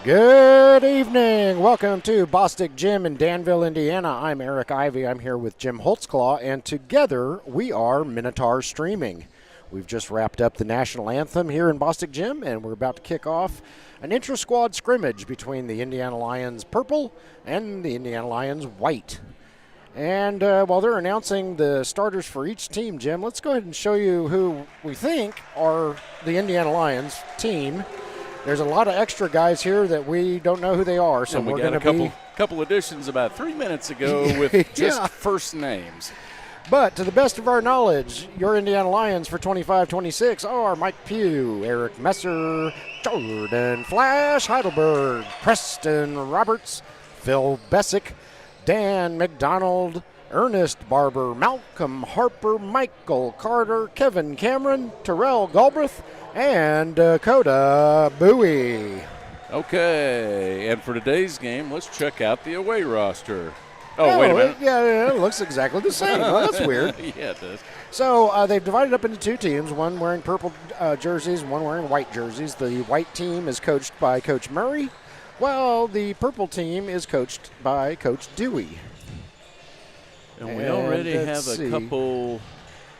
Good evening. Welcome to Bostic Gym in Danville, Indiana. I'm Eric Ivey. I'm here with Jim Holtzclaw, and together we are Minotaur Streaming. We've just wrapped up the national anthem here in Bostic Gym, and we're about to kick off an intrasquad scrimmage between the Indiana Lyons purple and the Indiana Lyons white. And while they're announcing the starters for each team, Jim, let's go ahead and show you who we think are the Indiana Lyons team. There's a lot of extra guys here that we don't know who they are, so we're going to be couple additions about 3 minutes ago with just first names. But to the best of our knowledge, your Indiana Lyons for 25-26 are Mike Pugh, Eric Messer, Jordan Flash Heidelberg, Preston Roberts, Phil Bessick, Dan McDonald, Ernest Barber, Malcolm Harper, Michael Carter, Kevin Cameron, Terrell Galbraith, and Dakota Bowie. Okay, and for today's game, let's check out the away roster. Oh, wait a minute. Yeah, it looks exactly the same. Well, that's weird. Yeah, it does. So they've divided up into two teams, one wearing purple jerseys, one wearing white jerseys. The white team is coached by Coach Murray, while the purple team is coached by Coach Dewey. And we already have a couple.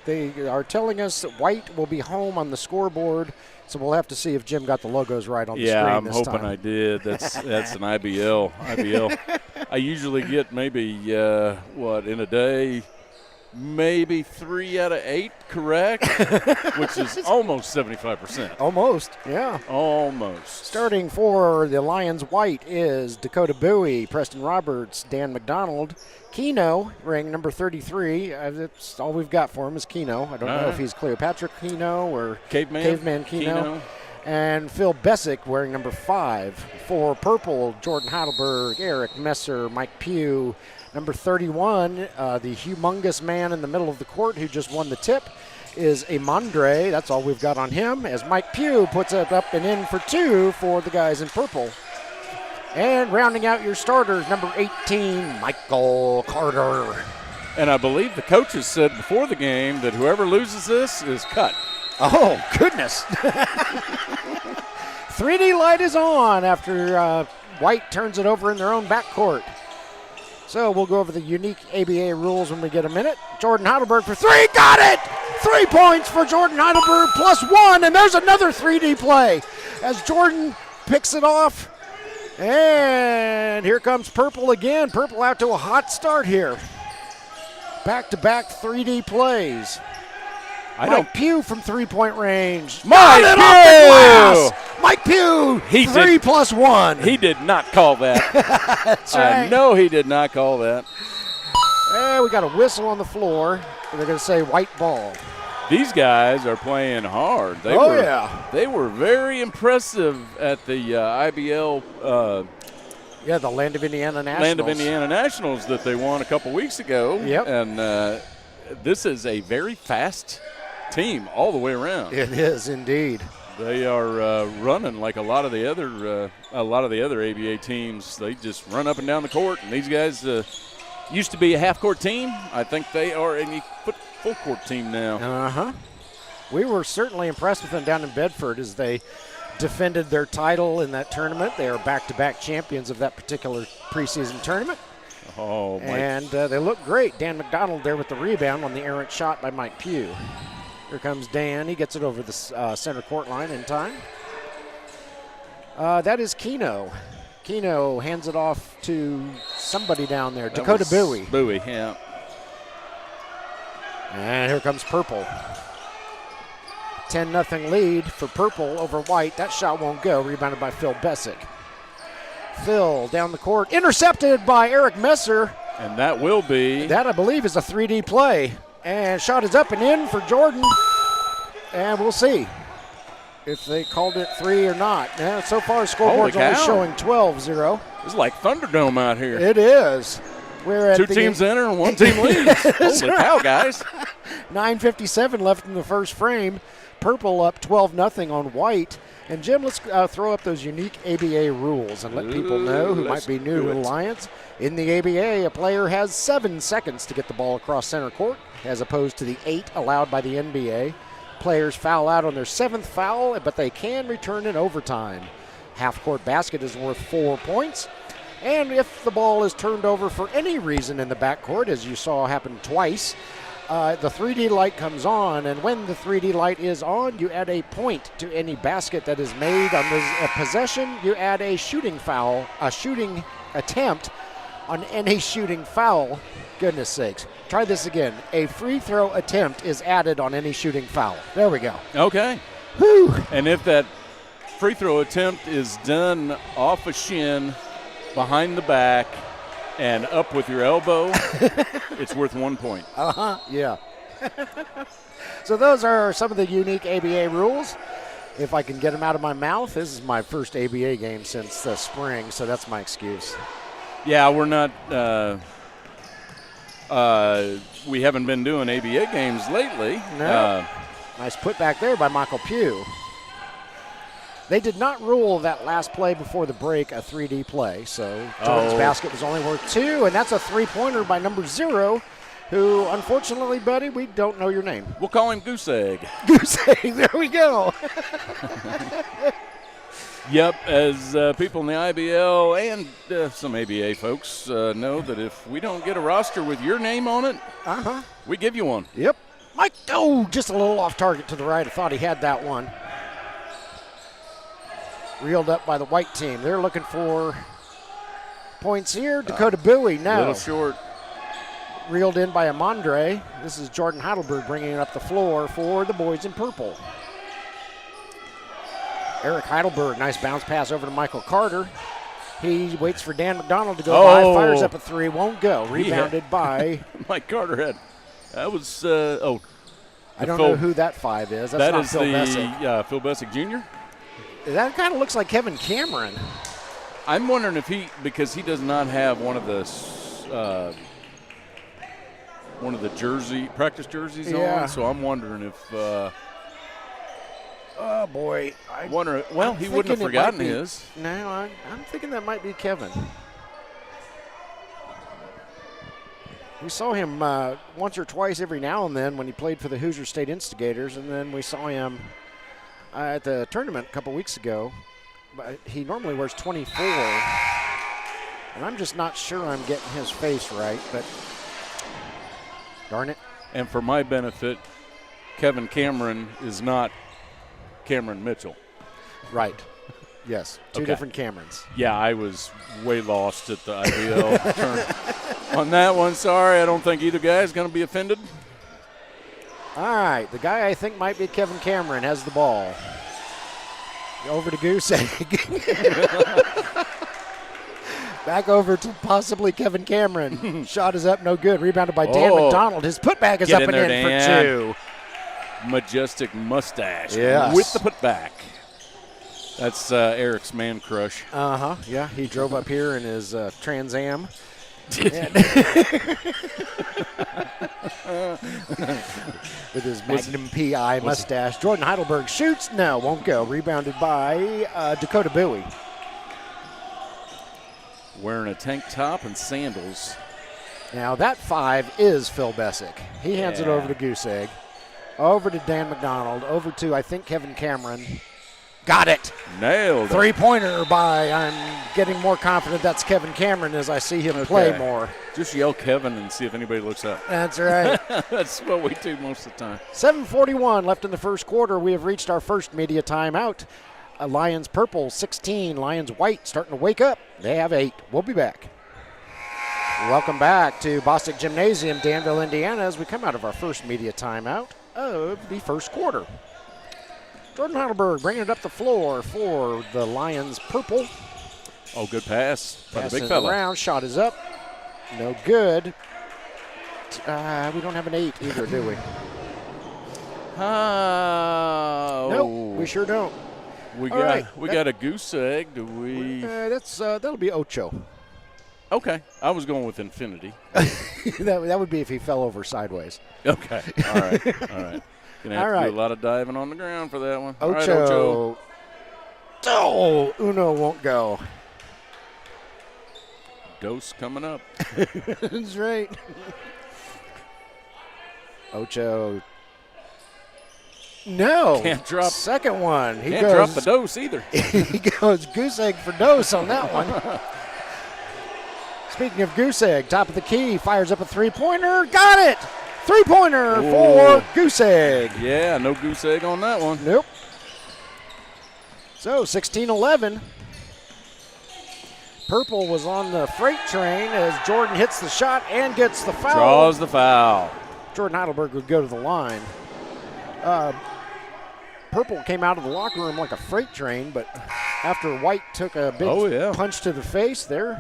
They are telling us that white will be home on the scoreboard, so we'll have to see if Jim got the logos right on the screen Yeah, I'm this hoping time. I did. That's an IBL. I usually get maybe, in a day, maybe 3 out of 8 correct, which is almost 75%. Almost, yeah. Almost. Starting for the Lions white is Dakota Bowie, Preston Roberts, Dan McDonald, Keno, wearing number 33. That's all we've got for him is Keno. I don't know if he's Cleopatra Keno or Caveman Keno. And Phil Bessick wearing number 5. For purple, Jordan Heidelberg, Eric Messer, Mike Pugh. Number 31, the humongous man in the middle of the court who just won the tip, is Amandre. That's all we've got on him, as Mike Pugh puts it up and in for 2 for the guys in purple. And rounding out your starters, number 18, Michael Carter. And I believe the coaches said before the game that whoever loses this is cut. Oh, goodness. 3D light is on after White turns it over in their own backcourt. So we'll go over the unique ABA rules when we get a minute. Jordan Heidelberg for 3, got it! 3 points for Jordan Heidelberg plus 1, and there's another 3D play as Jordan picks it off. And here comes purple again. Purple out to a hot start here. Back-to-back 3D plays. Mike Pugh from 3-point range. Mike Pugh, 3 plus 1. He did not call that. That's right. I know he did not call that. And we got a whistle on the floor. They're going to say white ball. These guys are playing hard. They were very impressive at the IBL. The Land of Indiana Nationals. That they won a couple weeks ago. Yep. And this is a very fast team all the way around. It is indeed. They are running like a lot of the other ABA teams. They just run up and down the court, and these guys used to be a half-court team. I think they are a full-court team now. We were certainly impressed with them down in Bedford as they defended their title in that tournament. They are back-to-back champions of that particular preseason tournament. Oh, Mike. And they look great. Dan McDonald there with the rebound on the errant shot by Mike Pugh. Here comes Dan. He gets it over the center court line in time. That is Keno. Keno hands it off to somebody down there. Dakota Bowie. Bowie, yeah. And here comes purple. 10-0 lead for purple over white. That shot won't go. Rebounded by Phil Bessick. Phil down the court. Intercepted by Eric Messer. And that will be. That, I believe, is a 3D play. And shot is up and in for Jordan. And we'll see if they called it 3 or not. Now, so far, scoreboard's only showing 12-0. It's like Thunderdome out here. It is. We're at 2 teams enter and 1 team leads. Holy cow, guys. 9:57 left in the first frame. Purple up 12-0 on white. And, Jim, let's throw up those unique ABA rules and let people know who might be new to the Lions. In the ABA, a player has 7 seconds to get the ball across center court, as opposed to the 8 allowed by the NBA. Players foul out on their 7th foul, but they can return in overtime. half-court basket is worth 4 points. And if the ball is turned over for any reason in the backcourt, as you saw happen twice, the 3D light comes on, and when the 3D light is on, you add a point to any basket that is made on the possession. You add a shooting foul, a shooting attempt on any shooting foul. Goodness sakes. Try this again. A free throw attempt is added on any shooting foul. There we go. Okay. Whew. And if that free throw attempt is done off a shin, behind the back, and up with your elbow, it's worth 1 point. Yeah. So those are some of the unique ABA rules. If I can get them out of my mouth, this is my first ABA game since the spring, so that's my excuse. Yeah, we're not we haven't been doing ABA games lately. No. Nice putback there by Michael Pugh. They did not rule that last play before the break a 3D play, so Jordan's basket was only worth 2, and that's a three-pointer by number 0, who, unfortunately, buddy, we don't know your name. We'll call him Goose Egg. Goose Egg, there we go. Yep, as people in the IBL and some ABA folks know that if we don't get a roster with your name on it, we give you one. Yep. Mike, just a little off target to the right. I thought he had that one. Reeled up by the white team. They're looking for points here. Dakota Bowie, no. A little short. Reeled in by Amandre. This is Jordan Heidelberg bringing it up the floor for the boys in purple. Eric Heidelberg, nice bounce pass over to Michael Carter. He waits for Dan McDonald to go by, fires up a 3, won't go. Rebounded by Mike Carter had. That was, I don't know who that 5 is. That's not Phil Bessick. Phil Bessick Jr.? That kind of looks like Kevin Cameron. I'm wondering if because he does not have one of the practice jerseys on, so I'm wondering if. Oh boy! He wouldn't have forgotten his. No, I'm thinking that might be Kevin. We saw him once or twice every now and then when he played for the Hoosier State Instigators, and then we saw him at the tournament a couple weeks ago. But he normally wears 24, and I'm just not sure I'm getting his face right, but darn it. And for my benefit, Kevin Cameron is not Cameron Mitchell. Right. Yes. Two different Camerons. Yeah, I was way lost at the IBL turn. On that one, sorry, I don't think either guy is going to be offended. All right, the guy I think might be Kevin Cameron has the ball. Over to Goose Egg. Back over to possibly Kevin Cameron. Shot is up, no good. Rebounded by Dan McDonald. His putback is up and in for 2. Majestic mustache yes. with the putback. That's Eric's man crush. Yeah, he drove up here in his Trans Am. With his Magnum PI mustache. Jordan Heidelberg shoots. No, won't go. Rebounded by Dakota Bowie. Wearing a tank top and sandals. Now that 5 is Phil Bessick. He hands it over to Goose Egg. Over to Dan McDonald. Over to, I think, Kevin Cameron. Got it. Nailed it. 3-pointer by, I'm getting more confident that's Kevin Cameron as I see him play more. Just yell Kevin and see if anybody looks up. That's right. That's what we do most of the time. 7:41 left in the first quarter. We have reached our first media timeout. Lions purple, 16. Lions white starting to wake up. They have 8. We'll be back. Welcome back to Bostic Gymnasium, Danville, Indiana, as we come out of our first media timeout of the first quarter. Jordan Heidelberg bringing it up the floor for the Lions purple. Oh, good pass by the big Passing fella. around, shot is up. No good. We don't have an 8 either, do we? Nope, we sure don't. We got a goose egg. Do we? That'll be Ocho. Okay, I was going with infinity. that would be if he fell over sideways. Okay, all right. Gonna have to do a lot of diving on the ground for that one. Ocho. All right, Ocho. Oh, Uno won't go. Dose coming up. That's right. Ocho. No. Can't drop. Second one. He Can't goes, drop the dose either. He goes goose egg for dose on that one. Speaking of goose egg, top of the key, fires up a three-pointer. Got it! Three-pointer for goose egg. Yeah, no goose egg on that one. Nope. So 16-11. Purple was on the freight train as Jordan hits the shot and gets the foul. Draws the foul. Jordan Heidelberg would go to the line. Purple came out of the locker room like a freight train, but after White took a big punch to the face, they're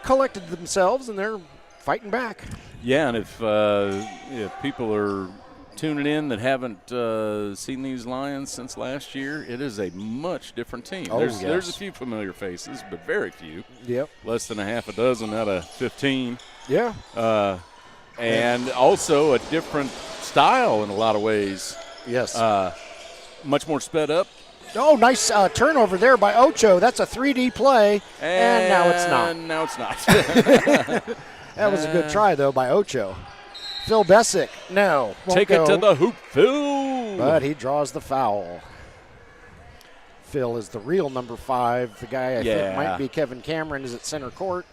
collected themselves and they're fighting back. Yeah, and if people are tuning in that haven't seen these Lions since last year, it is a much different team. There's a few familiar faces, but very few. Yep. Less than a half a dozen out of 15. Yeah. And also a different style in a lot of ways. Yes. Much more sped up. Oh, nice turnover there by Ocho. That's a 3D play, and now it's not. Now it's not. That was a good try, though, by Ocho. Phil Bessick, no. Take it to the hoop, Phil. But he draws the foul. Phil is the real number 5. The guy I think might be Kevin Cameron is at center court,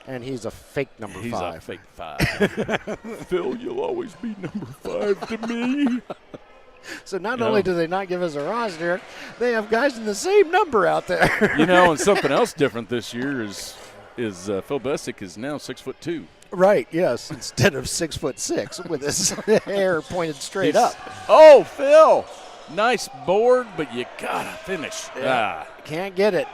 and he's a fake number 5. He's a fake 5. Phil, you'll always be number 5 to me. So not only do they not give us a roster, they have guys in the same number out there. And something else different this year is Phil Bessick is now 6'2". Right, yes, instead of 6'6" with his hair pointed straight up. Oh, Phil, nice board, but you gotta finish. Yeah, can't get it.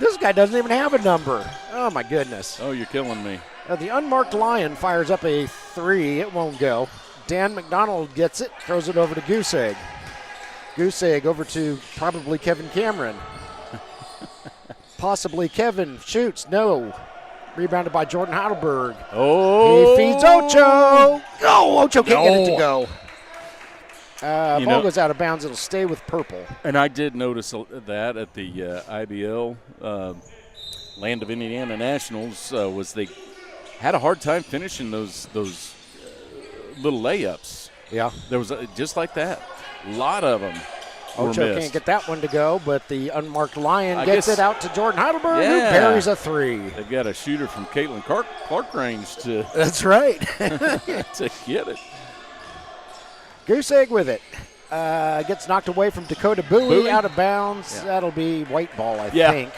This guy doesn't even have a number. Oh my goodness. Oh, you're killing me. The unmarked Lion fires up a 3. It won't go. Dan McDonald gets it, throws it over to Goose Egg. Goose Egg over to probably Kevin Cameron. Possibly Kevin shoots, no. Rebounded by Jordan Heidelberg. Oh. He feeds Ocho. Oh, Ocho can't get it to go. Ball goes out of bounds. It'll stay with Purple. And I did notice that at the IBL Land of Indiana Nationals was they had a hard time finishing those little layups. Yeah. There was just like that. A lot of them. Ocho can't get that one to go, but the unmarked Lion gets it out to Jordan Heidelberg, who buries a 3. They've got a shooter from Caitlin Clark range to. That's right. to get it. Goose Egg with it. Gets knocked away from Dakota Bowie out of bounds. Yeah. That'll be white ball, I think.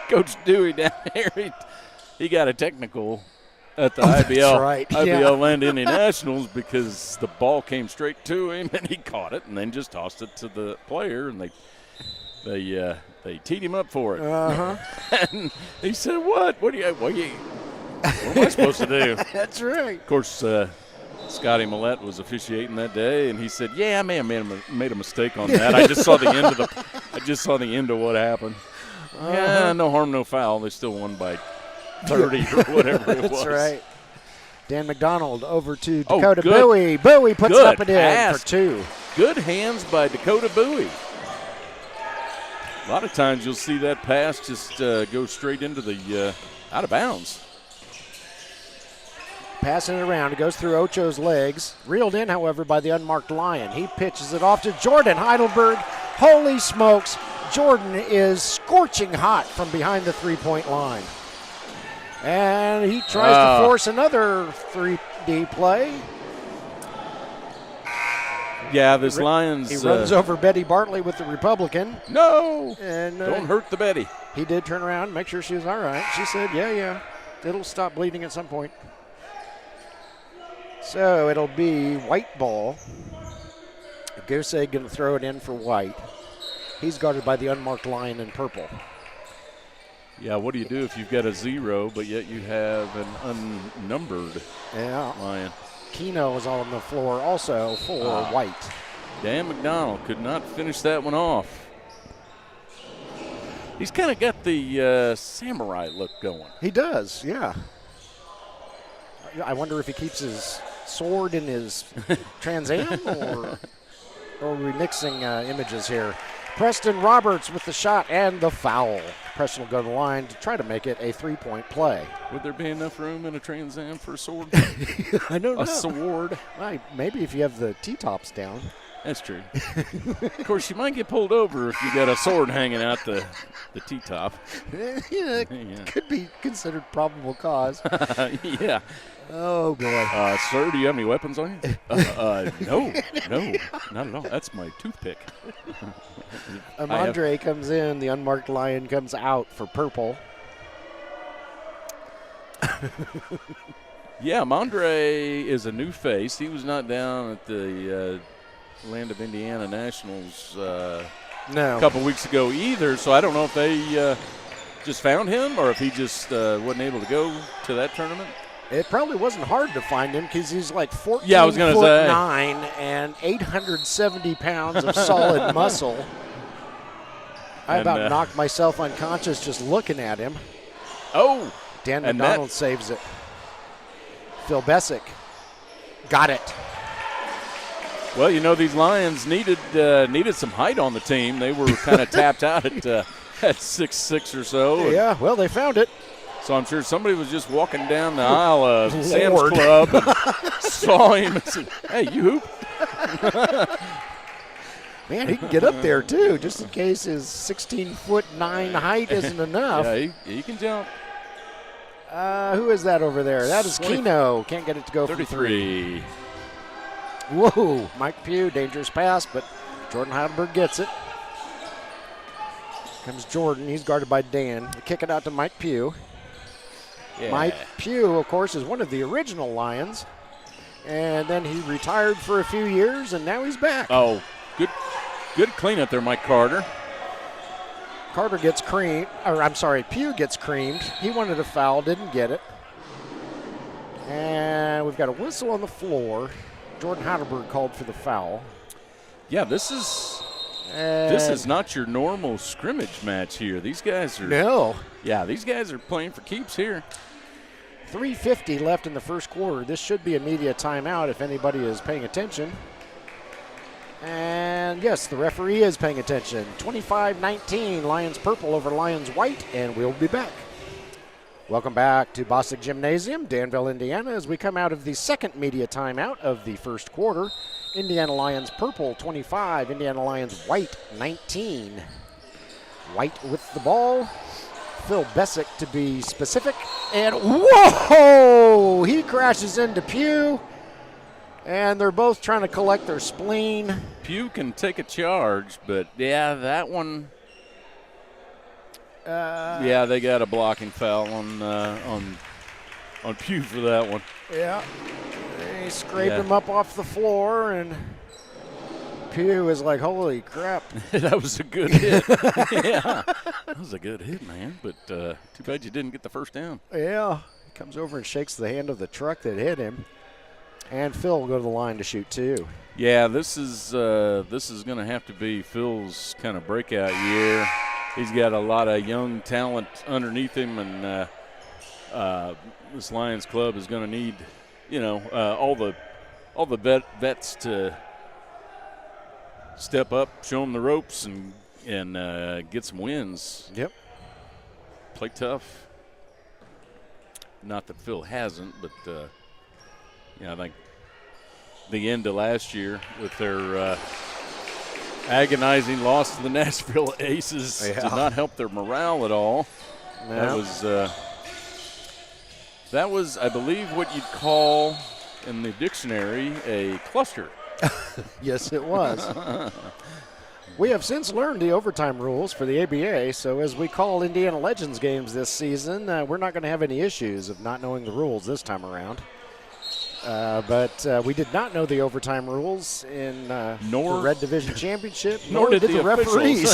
Coach Dewey down here, he got a technical at the IBL Land Indiana Nationals because the ball came straight to him and he caught it and then just tossed it to the player and they teed him up for it. And he said, "What? What am I supposed to do?" That's right. Of course, Scotty Millette was officiating that day, and he said, "Yeah, I may have made a mistake on that. I just saw the end of what happened. Yeah, no harm, no foul. They still won by 30 or whatever it was." That's right. Dan McDonald over to Dakota Bowie. Bowie puts it up and in for 2. Good hands by Dakota Bowie. A lot of times you'll see that pass just go straight into the out of bounds. Passing it around. It goes through Ocho's legs. Reeled in, however, by the unmarked Lion. He pitches it off to Jordan Heidelberg. Holy smokes. Jordan is scorching hot from behind the three-point line. And he tries to force another 3D play. Yeah, this Lions. He runs over Betty Bartley with the Republican. No! And don't hurt the Betty. He did turn around and make sure she was all right. She said, yeah, it'll stop bleeding at some point. So it'll be white ball. Goose Egg going to throw it in for White. He's guarded by the unmarked Lion in purple. Yeah, what do you do if you've got a 0, but yet you have an unnumbered Lion? Keno is on the floor also for White. Dan McDonald could not finish that one off. He's kind of got the samurai look going. He does, yeah. I wonder if he keeps his sword in his Trans Am or are we mixing images here? Preston Roberts with the shot and the foul. Preston will go to the line to try to make it a 3-point play. Would there be enough room in a Trans Am for a sword? I don't know. A sword? Maybe if you have the T-tops down. That's true. Of course, you might get pulled over if you got a sword hanging out the T-top. Yeah, could be considered probable cause. Yeah. Oh, boy. Sir, do you have any weapons on you? No, not at all. That's my toothpick. Amandre comes in. The unmarked Lion comes out for purple. Yeah, Amandre is a new face. He was not down at the Land of Indiana Nationals a couple weeks ago either, so I don't know if they just found him or if he just wasn't able to go to that tournament. It probably wasn't hard to find him because he's like 14 yeah, I was gonna say. 9 and 870 pounds of solid muscle. I about knocked myself unconscious just looking at him. Oh! Dan McDonald saves it. Phil Bessick got it. Well, you know, these Lions needed some height on the team. They were kind of tapped out at 6'6" or so. Yeah, well, they found it. So I'm sure somebody was just walking down the aisle of Sam's Club and saw him and said, "Hey, you hoop." Man, he can get up there, too, just in case his 16'9" height isn't enough. Yeah, he can jump. Who is that over there? That is Keno. Can't get it to go 33. Whoa, Mike Pugh, dangerous pass, but Jordan Heidelberg gets it. Comes Jordan. He's guarded by Dan. They kick it out to Mike Pugh. Yeah. Mike Pugh, of course, is one of the original Lions. And then he retired for a few years, and now he's back. Oh, good cleanup there, Mike Carter. Carter gets creamed. Or, I'm sorry, Pugh gets creamed. He wanted a foul, didn't get it. And we've got a whistle on the floor. Jordan Heidelberg called for the foul. Yeah, this is not your normal scrimmage match here. These guys are these guys are playing for keeps here. 3:50 left in the first quarter. This should be a media timeout if anybody is paying attention. And yes, the referee is paying attention. 25-19, Lions purple over Lions white, and we'll be back. Welcome back to Bostic Gymnasium, Danville, Indiana, as we come out of the second media timeout of the first quarter. Indiana Lions purple 25, Indiana Lions white 19. White with the ball. Phil Bessick to be specific. And whoa! He crashes into Pugh. And they're both trying to collect their spleen. Pugh can take a charge, but yeah, that one. Yeah, they got a blocking foul on Pugh for that one. Yeah, they scraped him up off the floor, and Pugh is like, "Holy crap!" That was a good hit. Yeah, that was a good hit, man. But too bad you didn't get the first down. Yeah, he comes over and shakes the hand of the truck that hit him, and Phil will go to the line to shoot too. Yeah, this is going to have to be Phil's kind of breakout year. He's got a lot of young talent underneath him, and this Lions club is going to need, all the vets to step up, show them the ropes, and get some wins. Yep. Play tough. Not that Phil hasn't, but I think the end of last year with their agonizing loss to the Nashville Aces did not help their morale at all. No. That was, I believe, what you'd call in the dictionary a cluster. Yes, it was. We have since learned the overtime rules for the ABA, so as we call Indiana Legends games this season, we're not going to have any issues of not knowing the rules this time around. But we did not know the overtime rules in the Red Division Championship, nor did the referees.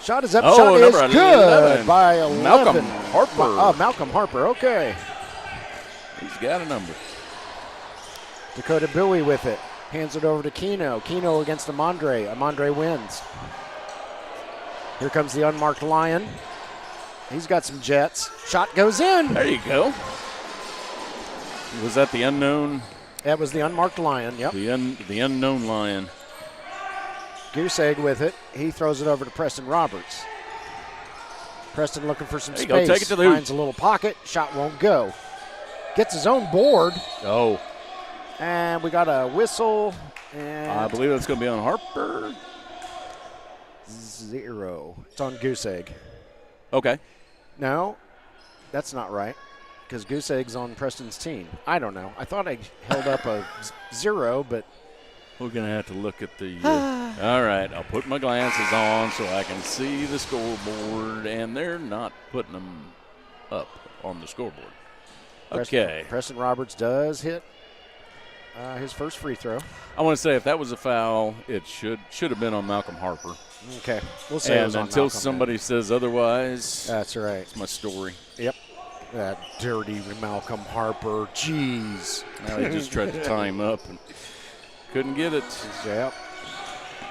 Shot is up, shot is good 11. By 11. Malcolm Harper. Malcolm Harper, okay. He's got a number. Dakota Bowie with it. Hands it over to Keno. Keno against Amandre. Amandre wins. Here comes the unmarked Lion. He's got some jets. Shot goes in. There you go. Was that the unknown That was the unmarked Lion, yep. The unknown Lion. Goose egg with it. He throws it over to Preston Roberts. Preston looking for some There you space. go, take it to the hoop. Finds a little pocket. Shot won't go. Gets his own board. Oh. And we got a whistle. And I believe that's going to be on Harper. 0. It's on Goose egg. Okay. No, that's not right. Because Goose egg's on Preston's team. I don't know. I thought I held up a 0, but. We're going to have to look at the. All right, I'll put my glasses on so I can see the scoreboard, and they're not putting them up on the scoreboard. Okay. Preston Roberts does hit his first free throw. I want to say if that was a foul, it should have been on Malcolm Harper. Okay, we'll say it was on until Malcolm somebody says otherwise, that's right. It's my story. Yep. That dirty Malcolm Harper. Jeez. Now he just tried to tie him up and couldn't get it. Yep.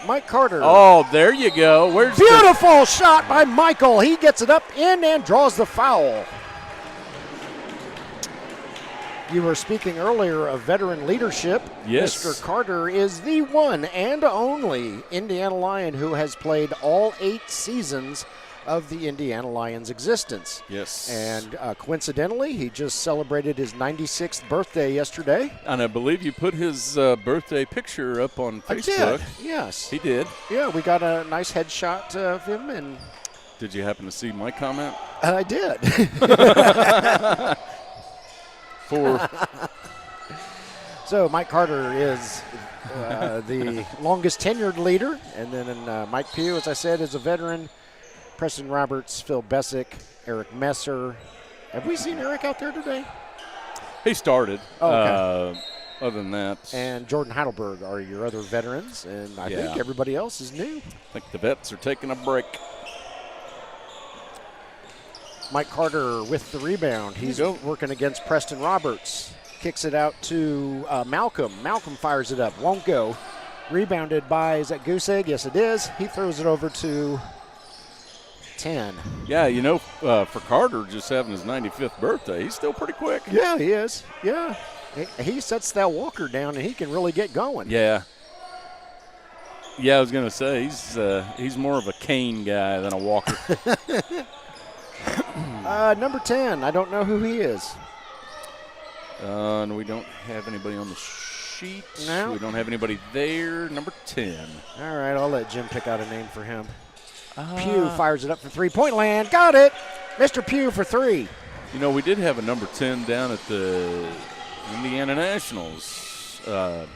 Mike Carter. Oh, there you go. Where's beautiful shot by Michael. He gets it up in and draws the foul. You were speaking earlier of veteran leadership. Yes. Mr. Carter is the one and only Indiana Lion who has played all 8 seasons of the Indiana Lions' existence. Yes. And coincidentally, he just celebrated his 96th birthday yesterday. And I believe you put his birthday picture up on Facebook. I did, yes. He did. Yeah, we got a nice headshot of him. And did you happen to see my comment? I did. So Mike Carter is the longest tenured leader. And then Mike Pugh, as I said, is a veteran. Preston Roberts, Phil Bessick, Eric Messer. Have we seen Eric out there today? He started. Oh, okay. Other than that. And Jordan Heidelberg are your other veterans. And I think everybody else is new. I think the vets are taking a break. Mike Carter with the rebound. He's working against Preston Roberts. Kicks it out to Malcolm. Malcolm fires it up. Won't go. Rebounded by, is that Goose Egg? Yes, it is. He throws it over to 10. Yeah, for Carter just having his 95th birthday, he's still pretty quick. Yeah, he is. Yeah. He sets that walker down, and he can really get going. Yeah. Yeah, I was going to say, he's more of a cane guy than a walker. Number 10, I don't know who he is. And we don't have anybody on the sheet. No. We don't have anybody there. Number 10. All right, I'll let Jim pick out a name for him. Pugh fires it up for three-point land. Got it. Mr. Pugh for 3. We did have a number 10 down at the Indiana Nationals. Did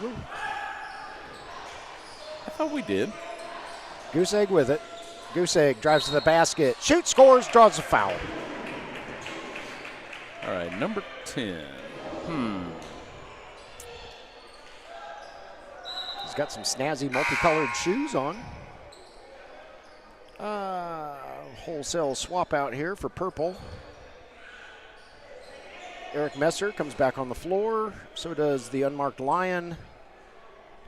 we? I thought we did. Goose Egg with it. Goose Egg drives to the basket. Shoots, scores, draws a foul. All right, number 10. He's got some snazzy multicolored shoes on. Wholesale swap out here for purple. Eric Messer comes back on the floor. So does the unmarked Lion.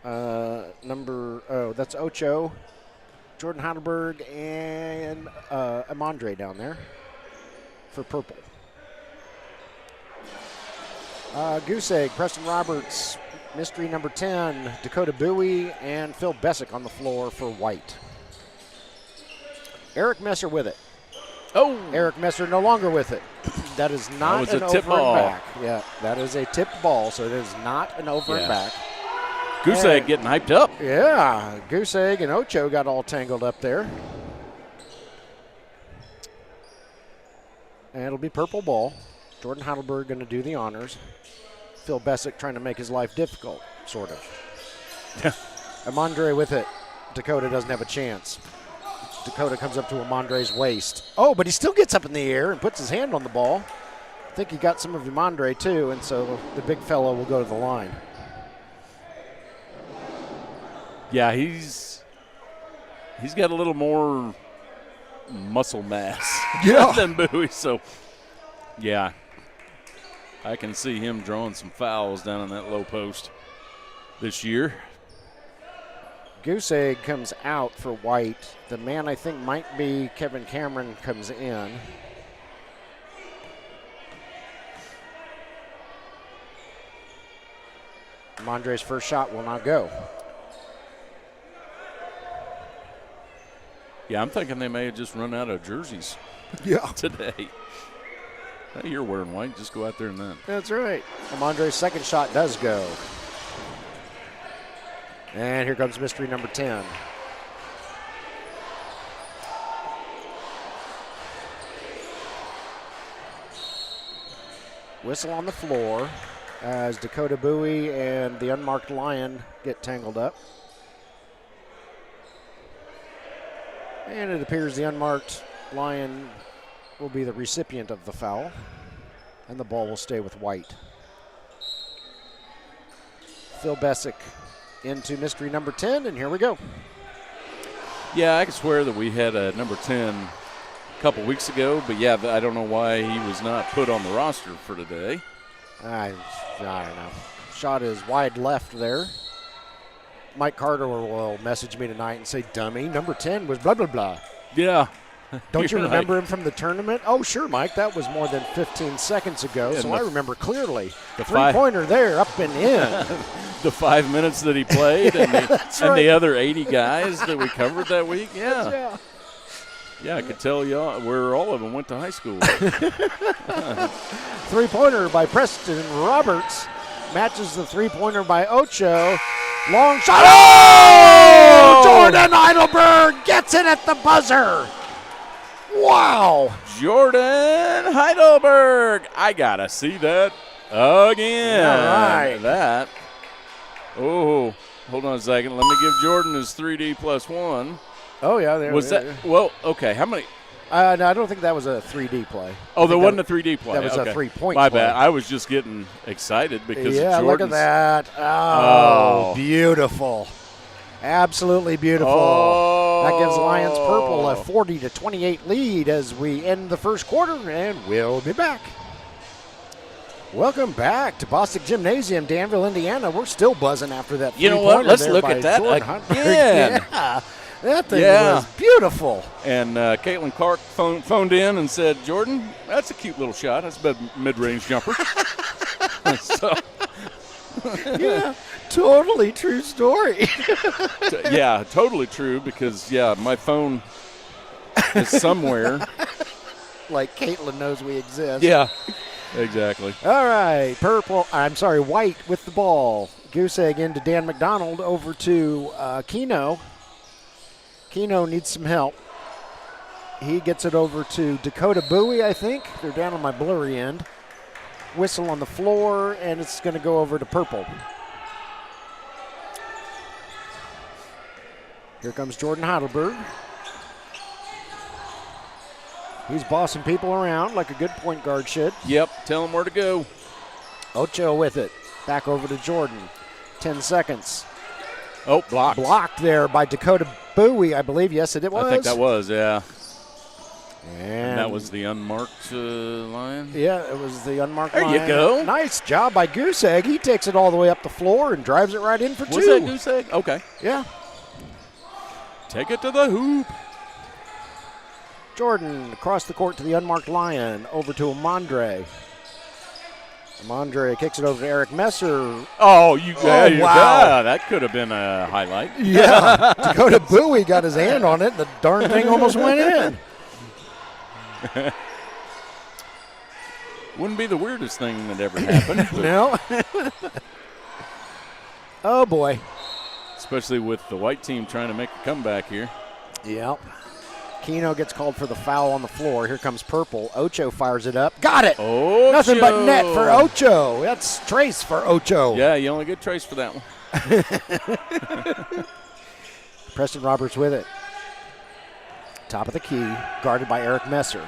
That's Ocho. Jordan Heidelberg and Amandre down there for purple. Goose Egg, Preston Roberts, mystery number 10, Dakota Bowie, and Phil Bessick on the floor for white. Eric Messer with it. Oh! Eric Messer no longer with it. That is not an over and back. Yeah, that is a tipped ball, so it is not an over and back. Goose Egg getting hyped up. Yeah, Goose Egg and Ocho got all tangled up there. And it'll be purple ball. Jordan Heidelberg going to do the honors. Phil Bessick trying to make his life difficult, sort of. Amandre with it. Dakota doesn't have a chance. Dakota comes up to Amandre's waist. Oh, but he still gets up in the air and puts his hand on the ball. I think he got some of Amandre too, and so the big fellow will go to the line. Yeah, he's got a little more muscle mass than Bowie, so yeah. I can see him drawing some fouls down on that low post this year. Goose Egg comes out for white. The man I think might be Kevin Cameron comes in. Mondre's first shot will not go. Yeah, I'm thinking they may have just run out of jerseys today. Hey, you're wearing white. Just go out there and then. That's right. Mondre's second shot does go. And here comes mystery number 10. Whistle on the floor as Dakota Bowie and the unmarked Lion get tangled up. And it appears the unmarked Lion will be the recipient of the foul, and the ball will stay with White. Phil Bessick into mystery number 10, and here we go. Yeah, I can swear that we had a number 10 a couple weeks ago, but yeah, I don't know why he was not put on the roster for today. I don't know. Shot is wide left there. Mike Carter will message me tonight and say, dummy, number 10 was blah, blah, blah. Yeah. Don't you remember him from the tournament? Oh, sure, Mike. That was more than 15 seconds ago, so I remember clearly. The three-pointer there, up and in. The 5 minutes that he played and the other 80 guys that we covered that week. Yeah. Yeah, I could tell you where all of them went to high school. Three-pointer by Preston Roberts matches the three-pointer by Ocho. Long shot. Oh! Jordan Heidelberg gets it at the buzzer. Wow. Jordan Heidelberg. I got to see that again. All right. That. Oh, hold on a second. Let me give Jordan his 3D plus one. Oh, yeah. Was that? Well, okay. How many? No, I don't think that was a 3D play. Oh, there wasn't a 3D play. That was a three-point My play. bad. I was just getting excited because yeah, of Jordan's. look at that. Oh, beautiful. Absolutely beautiful. Oh. That gives Lions Purple a 40-28 lead as we end the first quarter, and we'll be back. Welcome back to Bostic Gymnasium, Danville, Indiana. We're still buzzing after that. You know what? Let's look at that again. Yeah. That thing was beautiful. And Caitlin Clark phoned in and said, Jordan, that's a cute little shot. That's a mid-range jumper. So. Yeah, totally true story. Yeah, totally true because, yeah, my phone is somewhere. Like Caitlin knows we exist. Yeah, exactly. All right, White with the ball. Goose egg into Dan McDonald over to Keno. Keno needs some help. He gets it over to Dakota Bowie, I think. They're down on my blurry end. Whistle on the floor, and it's going to go over to Purple. Here comes Jordan Heidelberg. He's bossing people around like a good point guard should. Yep, tell him where to go. Ocho with it. Back over to Jordan. 10 seconds. Oh, blocked. Blocked there by Dakota Bowie, I believe. Yes, it was. I think that was, yeah. And that was the unmarked Lion? Yeah, it was the unmarked Lion. There you go. Nice job by Goose Egg. He takes it all the way up the floor and drives it right in for two. Was that Goose Egg? Okay. Yeah. Take it to the hoop. Jordan across the court to the unmarked Lion. Over to Amandre. Amandre kicks it over to Eric Messer. Oh, wow. Yeah, that could have been a highlight. Yeah. Dakota Bowie got his hand on it. The darn thing almost went in. Wouldn't be the weirdest thing that ever happened. No. Oh, boy. Especially with the white team trying to make a comeback here. Yep. Keno gets called for the foul on the floor. Here comes Purple. Ocho fires it up. Got it. Ocho. Nothing but net for Ocho. That's trace for Ocho. Yeah, you only get trace for that one. Preston Roberts with it. Top of the key, guarded by Eric Messer.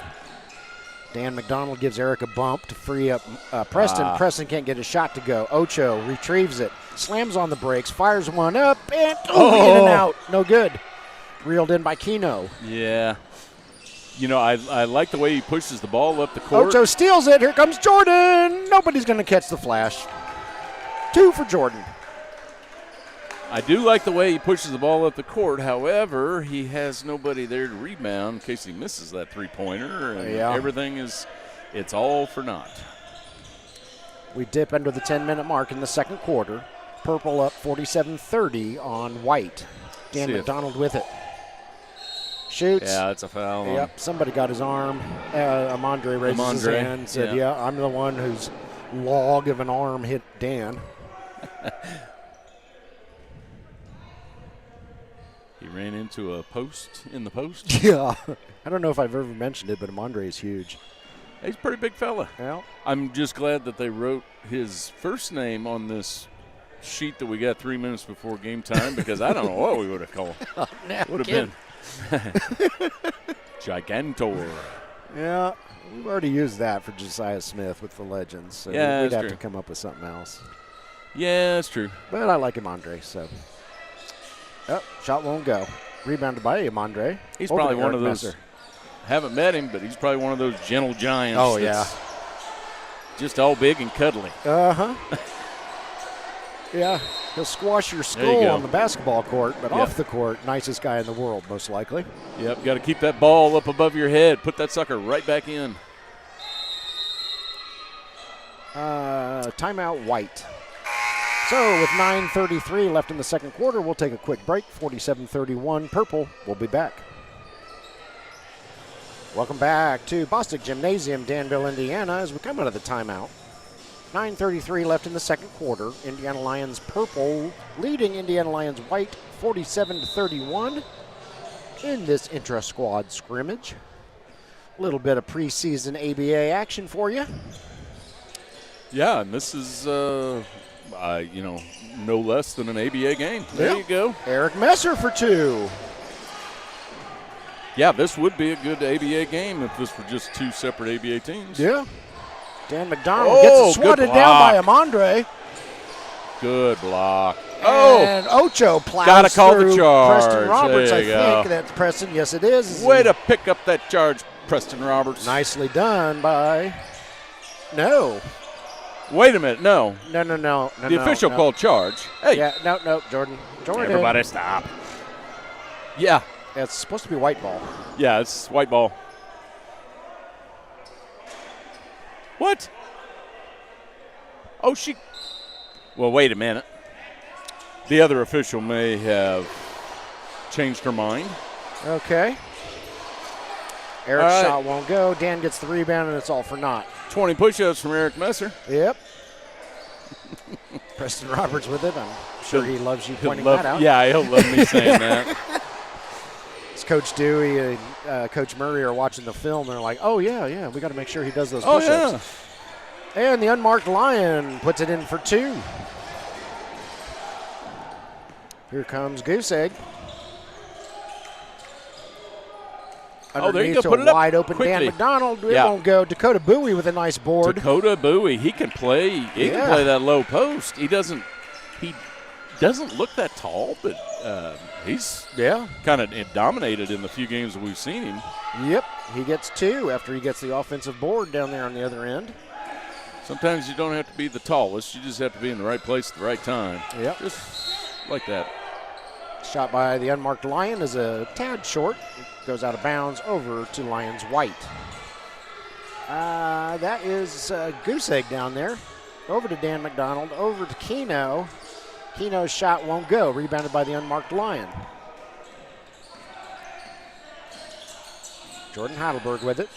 Dan McDonald gives Eric a bump to free up Preston. Preston can't get a shot to go. Ocho retrieves it, slams on the brakes, fires one up, and in and out. No good. Reeled in by Keno. Yeah. You know, I like the way he pushes the ball up the court. Ocho steals it. Here comes Jordan. Nobody's going to catch the flash. 2 for Jordan. I do like the way he pushes the ball up the court. However, he has nobody there to rebound in case he misses that three-pointer. And everything it's all for naught. We dip under the 10-minute mark in the second quarter. Purple up 47-30 on white. Dan McDonald with it. Shoots. Yeah, it's a foul. Yep, somebody got his arm. Amandre raises his hand and said, yeah, I'm the one whose log of an arm hit Dan. He ran into a post in the post. Yeah. I don't know if I've ever mentioned it, but Amandre is huge. He's a pretty big fella. Yeah. I'm just glad that they wrote his first name on this sheet that we got 3 minutes before game time, because I don't know what we would have called. Would have been Gigantor. Yeah, we've already used that for Josiah Smith with the Legends, so yeah, we'd have true. to come up with something else. Yeah, that's true. But I like Amandre, so. Oh, shot won't go. Rebounded by Amandre. He's probably one of those. Haven't met him, but he's probably one of those gentle giants. Oh, yeah. Just all big and cuddly. Uh-huh. Yeah, he'll squash your skull on the basketball court, but off the court, nicest guy in the world, most likely. Yep, got to keep that ball up above your head. Put that sucker right back in. Timeout White. So with 9:33 left in the second quarter, we'll take a quick break. 47-31, Purple. We'll be back. Welcome back to Bostic Gymnasium, Danville, Indiana, as we come out of the timeout. 9:33 left in the second quarter. Indiana Lyons Purple leading Indiana Lyons White 47-31 in this intra-squad scrimmage. A little bit of preseason ABA action for you. Yeah, and this is, no less than an ABA game. There you go. Eric Messer for two. Yeah, this would be a good ABA game if this were just two separate ABA teams. Yeah. Dan McDonald gets it swatted down by Amandre. Good block. And Ocho plows gotta call through the charge. Preston Roberts, there I you go. think. That's Preston. Yes, it is. Way to pick up that charge, Preston Roberts. Nicely done by... No. Wait a minute. No. No. The official called charge. Hey. Yeah, no, Jordan. Everybody stop. Yeah. It's supposed to be white ball. Yeah, it's white ball. What? Oh, well, wait a minute. The other official may have changed her mind. Okay. Eric's shot won't go. Dan gets the rebound, and it's all for naught. 20 push-ups from Eric Messer. Yep. Preston Roberts with it. I'm sure he loves you pointing that out. Yeah, he'll love me saying that. Coach Dewey and Coach Murray are watching the film. And they're like, oh, yeah, we got to make sure he does those push-ups. Yeah. And the unmarked Lion puts it in for two. Here comes Goose Egg. There you go. To Put a it up wide open quickly. Dan McDonald. It won't go. Dakota Bowie with a nice board. Dakota Bowie, he can play. He can play that low post. He doesn't look that tall, but he's kind of dominated in the few games that we've seen him. Yep, he gets two after he gets the offensive board down there on the other end. Sometimes you don't have to be the tallest. You just have to be in the right place at the right time. Yep. Just like that. Shot by the unmarked Lion is a tad short. It goes out of bounds over to Lions White. That is Goose Egg down there. Over to Dan McDonald. Over to Keno. Keno's shot won't go. Rebounded by the unmarked Lion. Jordan Heidelberg with it.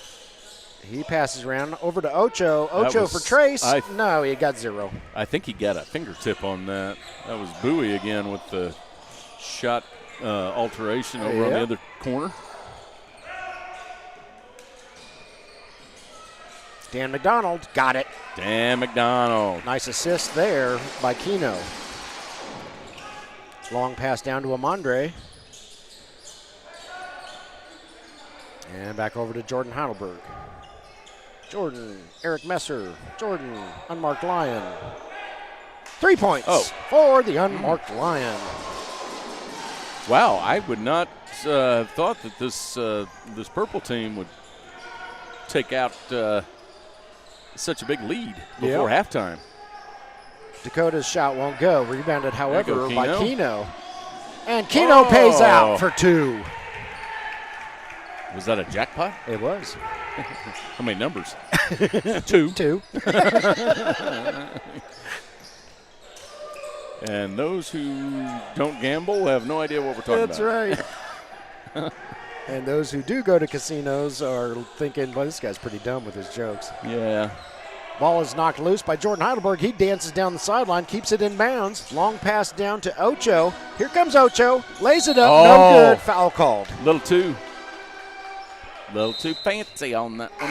He passes around over to Ocho. Ocho for Trace. No, he got zero. I think he got a fingertip on that. That was Bowie again with the shot alteration over on the other corner. Dan McDonald got it. Dan McDonald. Nice assist there by Keno. Long pass down to Amandre. And back over to Jordan Heidelberg. Jordan, Eric Messer, Jordan, unmarked Lion. 3 points for the unmarked Lion. Wow, I would not have thought that this purple team would take out such a big lead before halftime. Dakota's shot won't go. Rebounded, however, by Keno. And Keno pays out for two. Was that a jackpot? It was. How many numbers? Two. And those who don't gamble have no idea what we're talking That's about. right. And those who do go to casinos are thinking, well, this guy's pretty dumb with his jokes. Yeah. Ball is knocked loose by Jordan Heidelberg. He dances down the sideline, keeps it in bounds. Long pass down to Ocho. Here comes Ocho. Lays it up. No good. Foul called. Little too fancy on that one.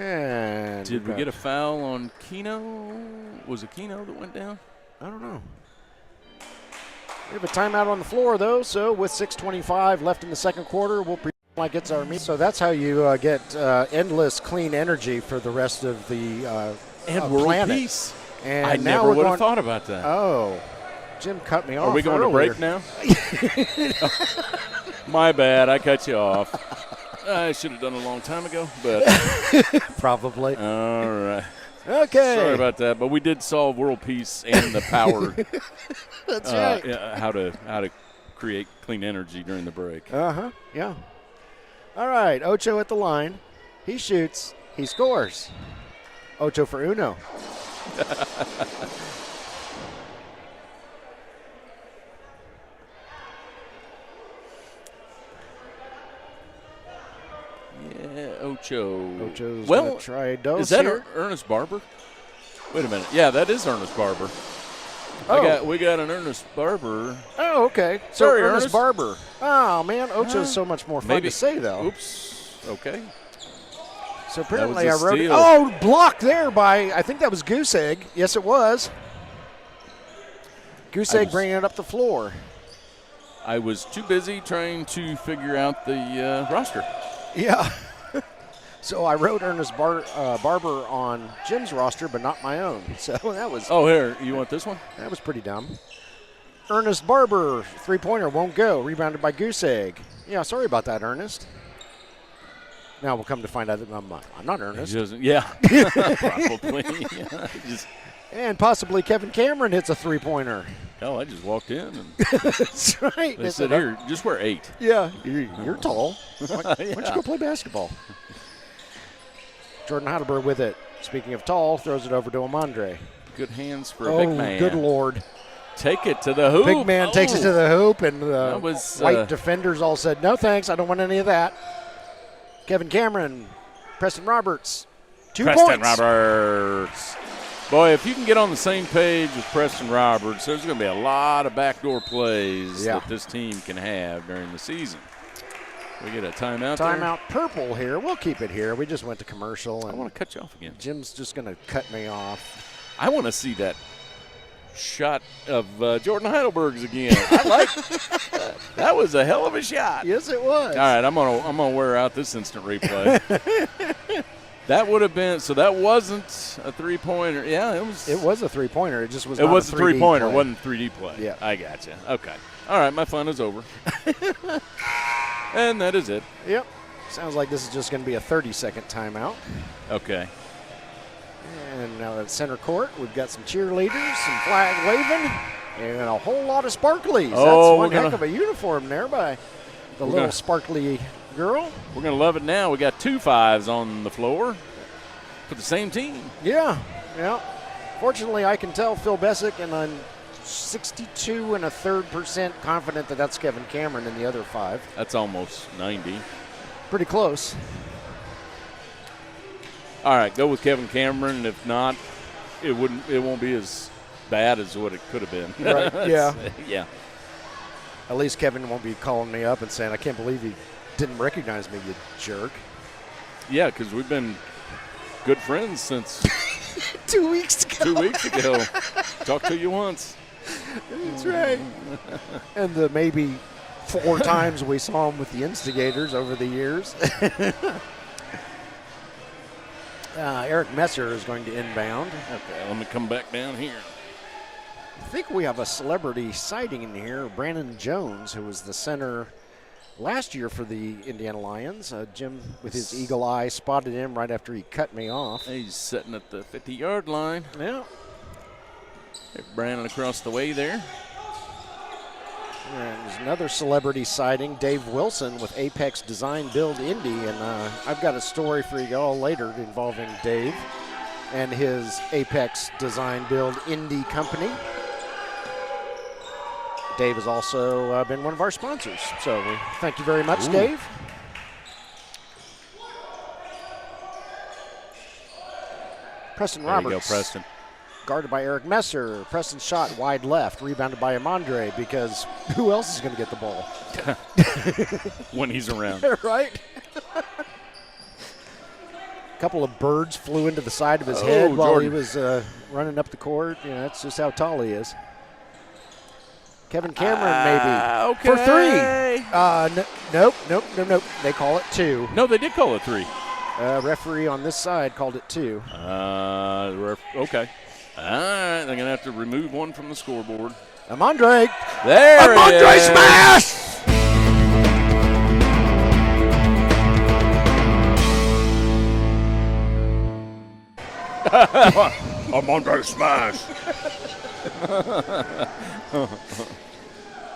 And did we get a foul on Keno? Was it Keno that went down? I don't know. We have a timeout on the floor, though, so with 6:25 left in the second quarter, we'll pretend like it's our meet. So that's how you get endless clean energy for the rest of the and world planet. peace. And I now never we're would going, have thought about that. Oh, Jim cut me off. Are we going earlier. to break now? My bad, I cut you off. I should have done it a long time ago, but probably. All right. Okay. Sorry about that, but we did solve world peace and the power. That's right. How to create clean energy during the break. Yeah. All right. Ocho at the line. He shoots. He scores. Ocho for uno. Yeah, Ocho. Ocho's well, gonna try a dose is that here. Ernest Barber? Wait a minute. Yeah, that is Ernest Barber. Oh. We got an Ernest Barber. Oh, okay. So Sorry, Ernest Barber. Oh, man. Ocho's so much more fun maybe. to say, though. Oops. Okay. So apparently I was a wrote it. steal. Oh, blocked there by, I think that was Goose Egg. Yes, it was. Goose Egg bringing it up the floor. I was too busy trying to figure out the roster. Yeah. So I wrote Ernest Barber on Jim's roster, but not my own. So that was. Oh, here. You want this one? That was pretty dumb. Ernest Barber, three-pointer, won't go. Rebounded by Goose Egg. Yeah, sorry about that, Ernest. Now we'll come to find out that I'm not Ernest. Yeah, probably. Yeah, and possibly Kevin Cameron hits a three-pointer. I just walked in. And that's right. They said, here, just wear 8. Yeah, you're tall. Why don't you go play basketball? Jordan Heidelberg with it. Speaking of tall, throws it over to Amandre. Good hands for a big man. Oh, good Lord. Take it to the hoop. Big man takes it to the hoop, and the white defenders all said, no thanks, I don't want any of that. Kevin Cameron, Preston Roberts, 2 points. Preston Roberts. Boy, if you can get on the same page with Preston Roberts, there's going to be a lot of backdoor plays that this team can have during the season. We get a timeout Timeout purple here. We'll keep it here. We just went to commercial. And I want to cut you off again. Jim's just going to cut me off. I want to see that shot of Jordan Heidelberg's again. I like that was a hell of a shot. Yes, it was. All right, I'm gonna wear out this instant replay. That would have been that wasn't a 3-pointer. Yeah, it was. It was a 3-pointer. It just was. It was a 3-pointer. play. It wasn't 3D play. Yeah, I gotcha. Okay. All right, my fun is over. And that is it. Yep. Sounds like this is just going to be a 30-second timeout. Okay. And now at center court, we've got some cheerleaders, some flag waving, and a whole lot of sparklies. Oh, That's one heck of a uniform there by the little sparkly girl. We're going to love it now. We got 2 5s on the floor for the same team. Yeah. Fortunately, I can tell Phil Bessick, and I'm 62 1/3% confident that that's Kevin Cameron in the other 5. That's almost 90. Pretty close. All right, go with Kevin Cameron. If not, it won't be as bad as what it could have been. Right. Yeah. Yeah. At least Kevin won't be calling me up and saying, I can't believe he didn't recognize me, you jerk. Yeah, because we've been good friends since 2 weeks ago. 2 weeks ago. Talked to you once. That's right. And the maybe 4 times we saw him with the instigators over the years. Eric Messer is going to inbound. Okay, let me come back down here. I think we have a celebrity sighting in here. Brandon Jones, who was the center last year for the Indiana Lions. Jim, with his eagle eye, spotted him right after he cut me off. He's sitting at the 50-yard line. Yeah. Brandon across the way there. And there's another celebrity sighting, Dave Wilson with Apex Design Build Indy, and I've got a story for you all later involving Dave. and his Apex Design Build Indie Company. Dave has also been one of our sponsors, so we thank you very much, Dave. Preston Roberts. There you go, Preston. Guarded by Eric Messer. Preston's shot wide left, rebounded by Amandre, because who else is going to get the ball? When he's around. Right? A couple of birds flew into the side of his head while Jordan. he was running up the court. You know, that's just how tall he is. Kevin Cameron, maybe. Okay. For three. Nope. They call it 2. No, they did call it 3. Referee on this side called it 2. Okay. All right, they're going to have to remove one from the scoreboard. Amandre. There Amandre it is. smash! Amandre smash.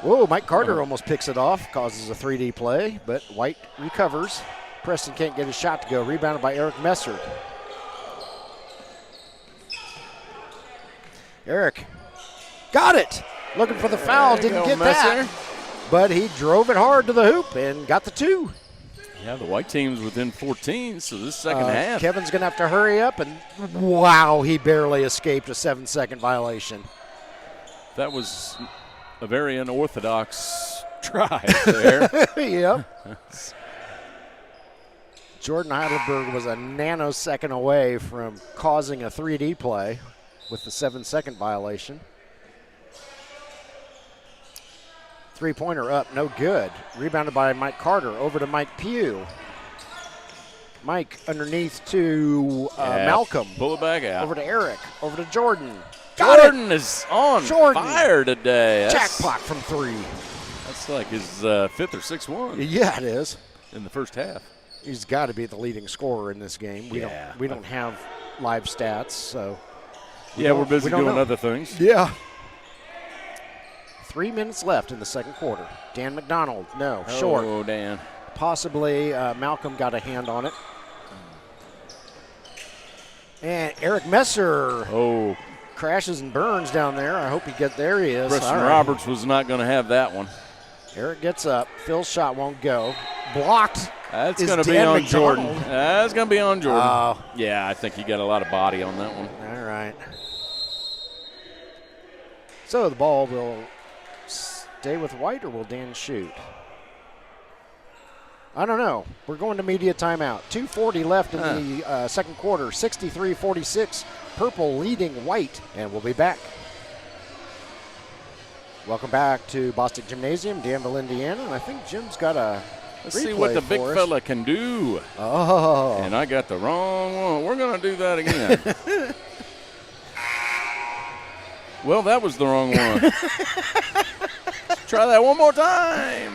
Whoa, Mike Carter almost picks it off, causes a 3D play, but White recovers. Preston can't get his shot to go. Rebounded by Eric Messer. Eric got it. Looking for the foul, didn't get that. But he drove it hard to the hoop and got the 2. Yeah, the white team's within 14, so this second half. Kevin's going to have to hurry up, and wow, he barely escaped a 7-second violation. That was a very unorthodox try there. Yep. Jordan Heidelberg was a nanosecond away from causing a 3D play with the 7-second violation. 3-pointer up, no good. Rebounded by Mike Carter, over to Mike Pugh. Mike underneath to Malcolm. Pull it back out. Over to Eric, over to Jordan. Jordan is on fire today. Jackpot from 3. That's like his 5th or 6th one. Yeah, it is. In the first half. He's got to be the leading scorer in this game. We don't have live stats, so. We're busy doing other things. Yeah. 3 minutes left in the second quarter. Dan McDonald, short. Oh, Dan. Possibly Malcolm got a hand on it. And Eric Messer. Oh. Crashes and burns down there. I hope he gets there. He is. Preston Roberts was not going to have that one. Eric gets up. Phil's shot won't go. Blocked. That's going to be on Jordan. That's going to be on Jordan. Yeah, I think he got a lot of body on that one. All right. So the ball will stay with White, or will Dan shoot? I don't know. We're going to media timeout. 2:40 left in the second quarter. 63-46. Purple leading White, and we'll be back. Welcome back to Bostic Gymnasium, Danville, Indiana. And I think Jim's got a Let's see what the big fella can do. Oh. And I got the wrong one. We're going to do that again. Well, that was the wrong one. Let's try that one more time.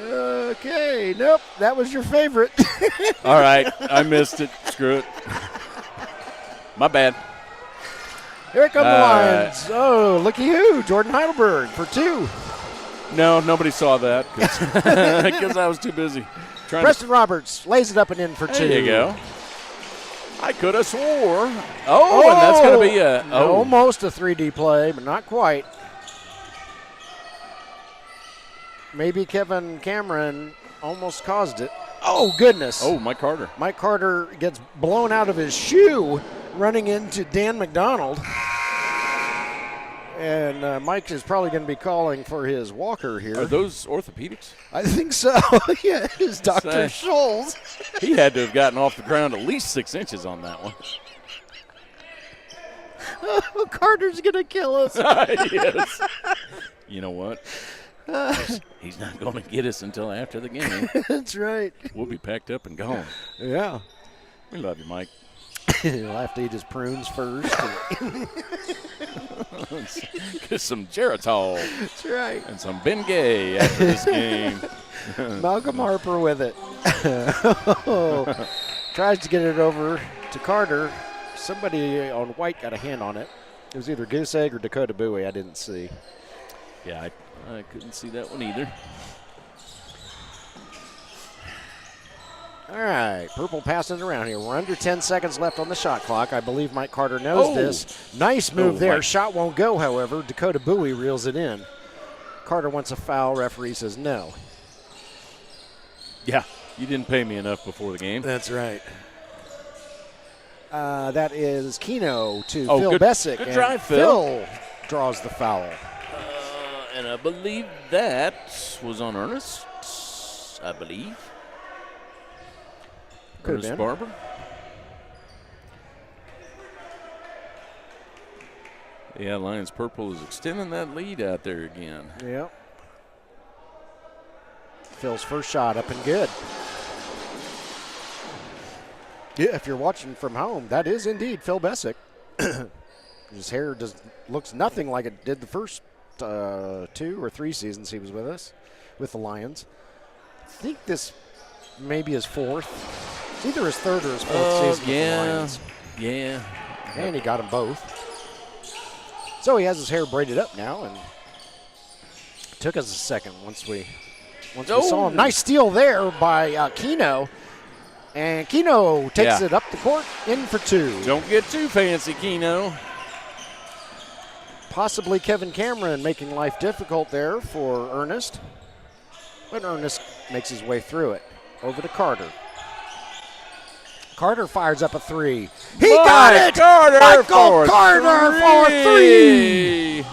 Okay. Nope. That was your favorite. All right. I missed it. Screw it. My bad. Here come the Lions. Oh, looky who. Jordan Heidelberg for 2. No, nobody saw that because I was too busy. Preston Roberts lays it up and in for 2. There you go. I could have swore. Oh, and that's going to be almost a 3D play, but not quite. Maybe Kevin Cameron almost caused it. Oh, goodness. Oh, Mike Carter. Mike Carter gets blown out of his shoe running into Dan McDonald. And Mike is probably going to be calling for his walker here. Are those orthopedics? I think so. Yeah, it's Dr. Scholes. He had to have gotten off the ground at least 6 inches on that one. Oh, Carter's going to kill us. Yes. You know what? He's not going to get us until after the game. That's right. We'll be packed up and gone. Yeah. We love you, Mike. He'll have to eat his prunes first. Get some Geritol. That's right. And some Bengay after this game. Malcolm Harper with it. Tries to get it over to Carter. Somebody on White got a hand on it. It was either Goose Egg or Dakota Bowie. I didn't see. Yeah, I couldn't see that one either. All right, Purple passing it around here. We're under 10 seconds left on the shot clock. I believe Mike Carter knows this. Nice move there. Mike. Shot won't go, however. Dakota Bowie reels it in. Carter wants a foul. Referee says no. Yeah, you didn't pay me enough before the game. That's right. That is Keno to Oh, Phil good- Bessick. good and drive, Phil. Phil draws the foul. And I believe that was on Ernest, I believe. Could have Ernest been. Barber. Yeah, Lions Purple is extending that lead out there again. Yep. Phil's first shot up and good. Yeah, if you're watching from home, that is indeed Phil Bessick. His hair looks nothing like it did the first 2 or 3 seasons he was with us, with the Lions. I think this may be his 4th. It's either his 3rd or his 4th season with the Lions. Yeah. And he got them both. So he has his hair braided up now, and it took us a second once we saw him. Nice steal there by Keno. And Keno takes it up the court, in for 2. Don't get too fancy, Keno. Possibly Kevin Cameron making life difficult there for Ernest. But Ernest makes his way through it. Over to Carter. Carter fires up a 3. He got it! Michael Carter for 3!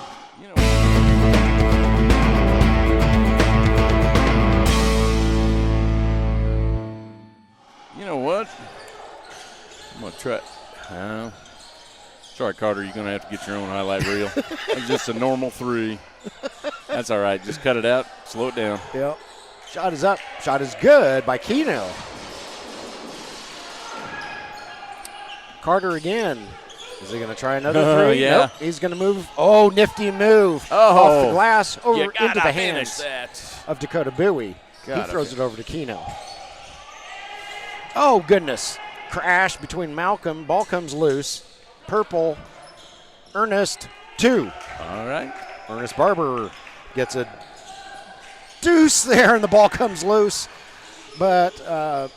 You know what? I'm going to try. Sorry, Carter, you're going to have to get your own highlight reel. It's just a normal 3. That's all right. Just cut it out. Slow it down. Yep. Shot is up. Shot is good by Keno. Carter again. Is he going to try another 3? Yeah. Nope. He's going to move. Oh, nifty move. Off the glass over into the hands of Dakota Bowie. He throws it over to Keno. Oh, goodness. Crash between Malcolm. Ball comes loose. Purple. Ernest, 2. All right. Ernest Barber gets a deuce there, and the ball comes loose. But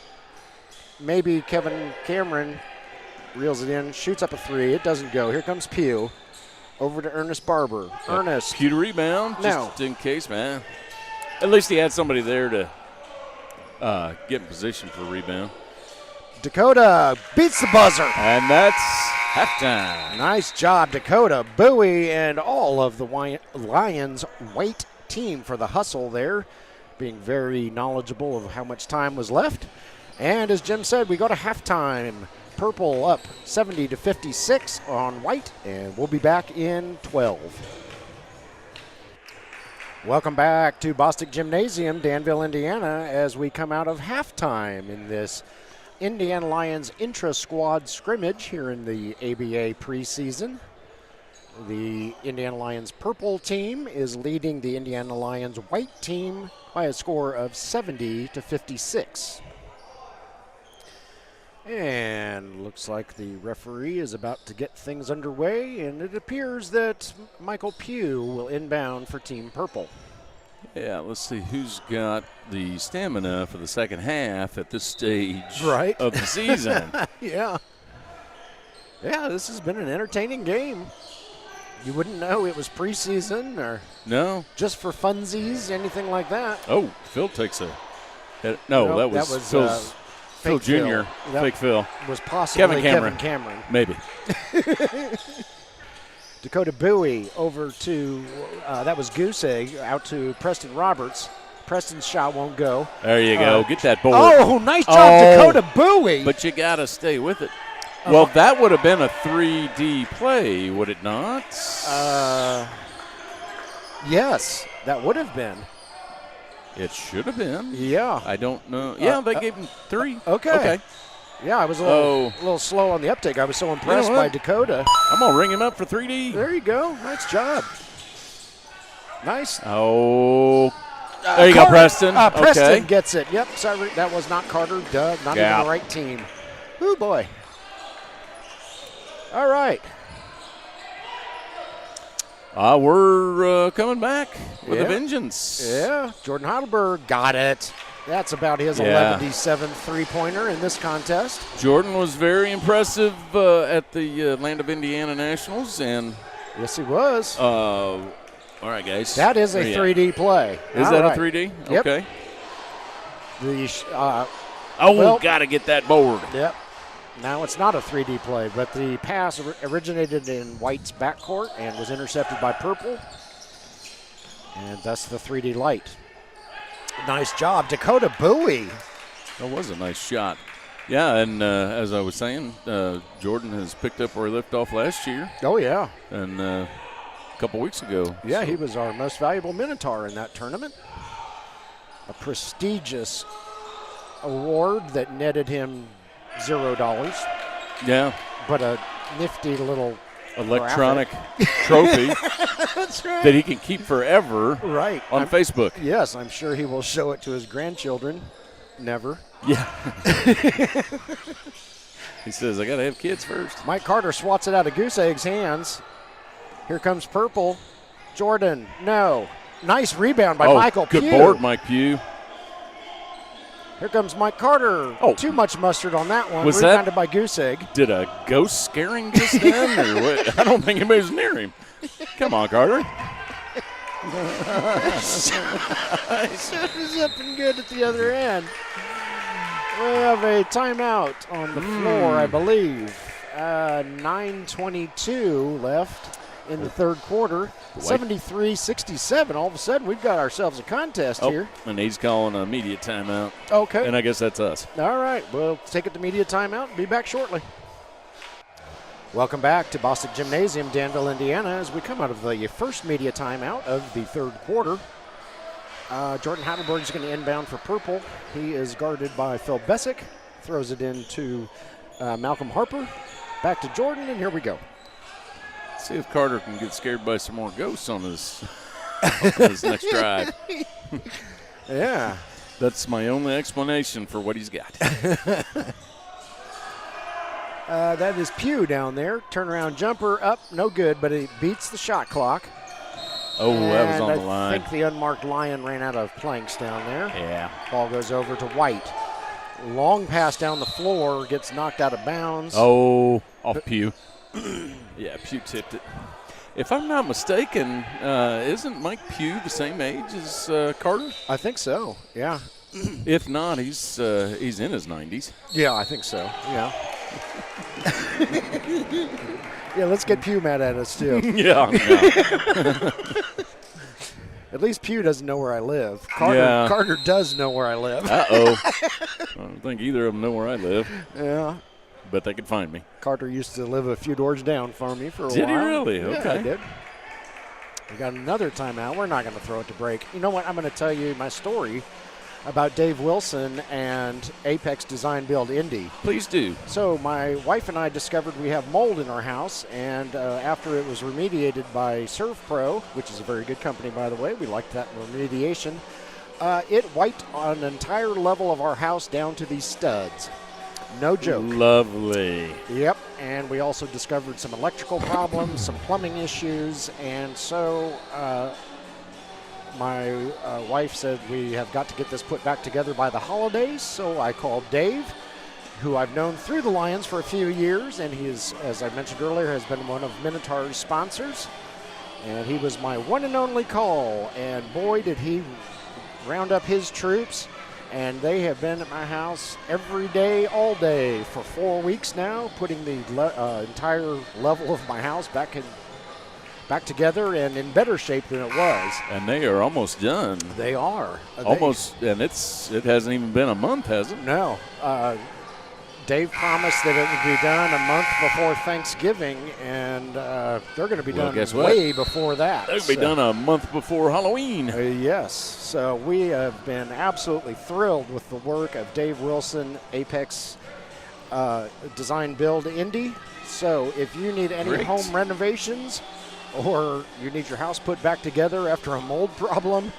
maybe Kevin Cameron reels it in, shoots up a 3. It doesn't go. Here comes Pugh. Over to Ernest Barber. Ernest. Pugh to rebound, just in case, man. At least he had somebody there to get in position for a rebound. Dakota beats the buzzer. And that's halftime. Nice job, Dakota. Bowie and all of the Lions white team for the hustle there, being very knowledgeable of how much time was left. And as Jim said, we go to halftime. Purple up 70-56 on white, and we'll be back in 12. Welcome back to Bostic Gymnasium, Danville, Indiana, as we come out of halftime in this Indiana Lyons Intrasquad Scrimmage here in the ABA preseason. The Indiana Lyons purple team is leading the Indiana Lyons white team by a score of 70-56. And looks like the referee is about to get things underway, and it appears that Michael Pugh will inbound for Team Purple. Yeah, let's see who's got the stamina for the second half at this stage of the season. Yeah, this has been an entertaining game. You wouldn't know it was preseason or just for funsies, anything like that. Oh, Phil takes a hit. No, that was Phil's. Phil Jr., fake Phil. Was possibly Kevin Cameron. Maybe. Dakota Bowie over to, that was Goose Egg, out to Preston Roberts. Preston's shot won't go. There you go. Get that board. Oh, nice job, Dakota Bowie. But you got to stay with it. Well, that would have been a 3D play, would it not? Yes, that would have been. It should have been. Yeah. I don't know. Yeah, they gave him 3. Okay. Yeah, I was a little slow on the uptake. I was so impressed by Dakota. I'm going to ring him up for 3D. There you go. Nice job. Nice. Oh. There you go, Preston. Preston gets it. Yep. Sorry, that was not Carter. Doug, not even the right team. Oh, boy. All right. We're coming back with a vengeance. Yeah. Jordan Heidelberg got it. That's about his 11-7 three-pointer in this contest. Jordan was very impressive at the Land of Indiana Nationals, and yes, he was. All right, guys. That is a 3D play. Is that a 3D? Yep. Okay. Got to get that board. Yep. Now it's not a 3D play, but the pass originated in White's backcourt and was intercepted by Purple, and thus the 3D light. Nice job, Dakota Bowie. That was a nice shot. Yeah, and as I was saying, Jordan has picked up where he left off last year. Oh, yeah. And a couple weeks ago. Yeah, so. He was our most valuable Minotaur in that tournament. A prestigious award that netted him $0. Yeah. But a nifty little electronic trophy That's right. that he can keep forever on Facebook. Yes, I'm sure he will show it to his grandchildren. Never. Yeah. He says, I got to have kids first. Mike Carter swats it out of Goose Egg's hands. Here comes Purple. Jordan, no. Nice rebound by Michael Pugh. Good board, Mike Pugh. Here comes Mike Carter. Oh. Too much mustard on that one. Was Rebounded by Goose Egg. Did a ghost scare him just then? Or what? I don't think anybody was near him. Come on, Carter. He's up and good at the other end. We have a timeout on the floor, I believe. 9:22 left in the third quarter. 73-67. All of a sudden, we've got ourselves a contest here. And he's calling an immediate timeout. Okay. And I guess that's us. All right. We'll take it to media timeout and be back shortly. Welcome back to Bostic Gymnasium, Danville, Indiana, as we come out of the first media timeout of the third quarter. Jordan Heidelberg is going to inbound for Purple. He is guarded by Phil Bessick. Throws it into Malcolm Harper. Back to Jordan, and here we go. See if Carter can get scared by some more ghosts on his next drive. Yeah. That's my only explanation for what he's got. That is Pugh down there. Turnaround jumper up, no good, but it beats the shot clock. Oh, that was on the line. I think the unmarked Lion ran out of planks down there. Yeah. Ball goes over to White. Long pass down the floor, gets knocked out of bounds. Oh, off Pugh. Yeah, Pugh tipped it. If I'm not mistaken, isn't Mike Pugh the same age as Carter? I think so, yeah. If not, he's in his 90s. Yeah, I think so, yeah. Yeah, let's get Pugh mad at us, too. Yeah. At least Pugh doesn't know where I live. Carter does know where I live. Uh-oh. I don't think either of them know where I live. Yeah. But they could find me. Carter used to live a few doors down from me for a while. Did he really? Yeah, Okay. I did. We got another timeout. We're not going to throw it to break. You know what? I'm going to tell you my story about Dave Wilson and Apex Design Build Indy. Please do. So my wife and I discovered we have mold in our house, and after it was remediated by ServPro, which is a very good company, by the way, we liked that remediation, it wiped an entire level of our house down to these studs. No joke. Lovely. Yep, and we also discovered some electrical problems, some plumbing issues, and so my wife said we have got to get this put back together by the holidays, so I called Dave, who I've known through the Lions for a few years, and he is, as I mentioned earlier, has been one of Minotaur's sponsors, and he was my one and only call, and boy, did he round up his troops. And they have been at my house every day, all day, for 4 weeks now, putting the entire level of my house back together and in better shape than it was. And they are almost done. They are. Almost, and it hasn't even been a month, has it? No. Dave promised that it would be done a month before Thanksgiving, and they're going to be done way before that. They'll be done a month before Halloween. Yes. So we have been absolutely thrilled with the work of Dave Wilson, Apex Design Build Indy. So if you need any home renovations, or you need your house put back together after a mold problem,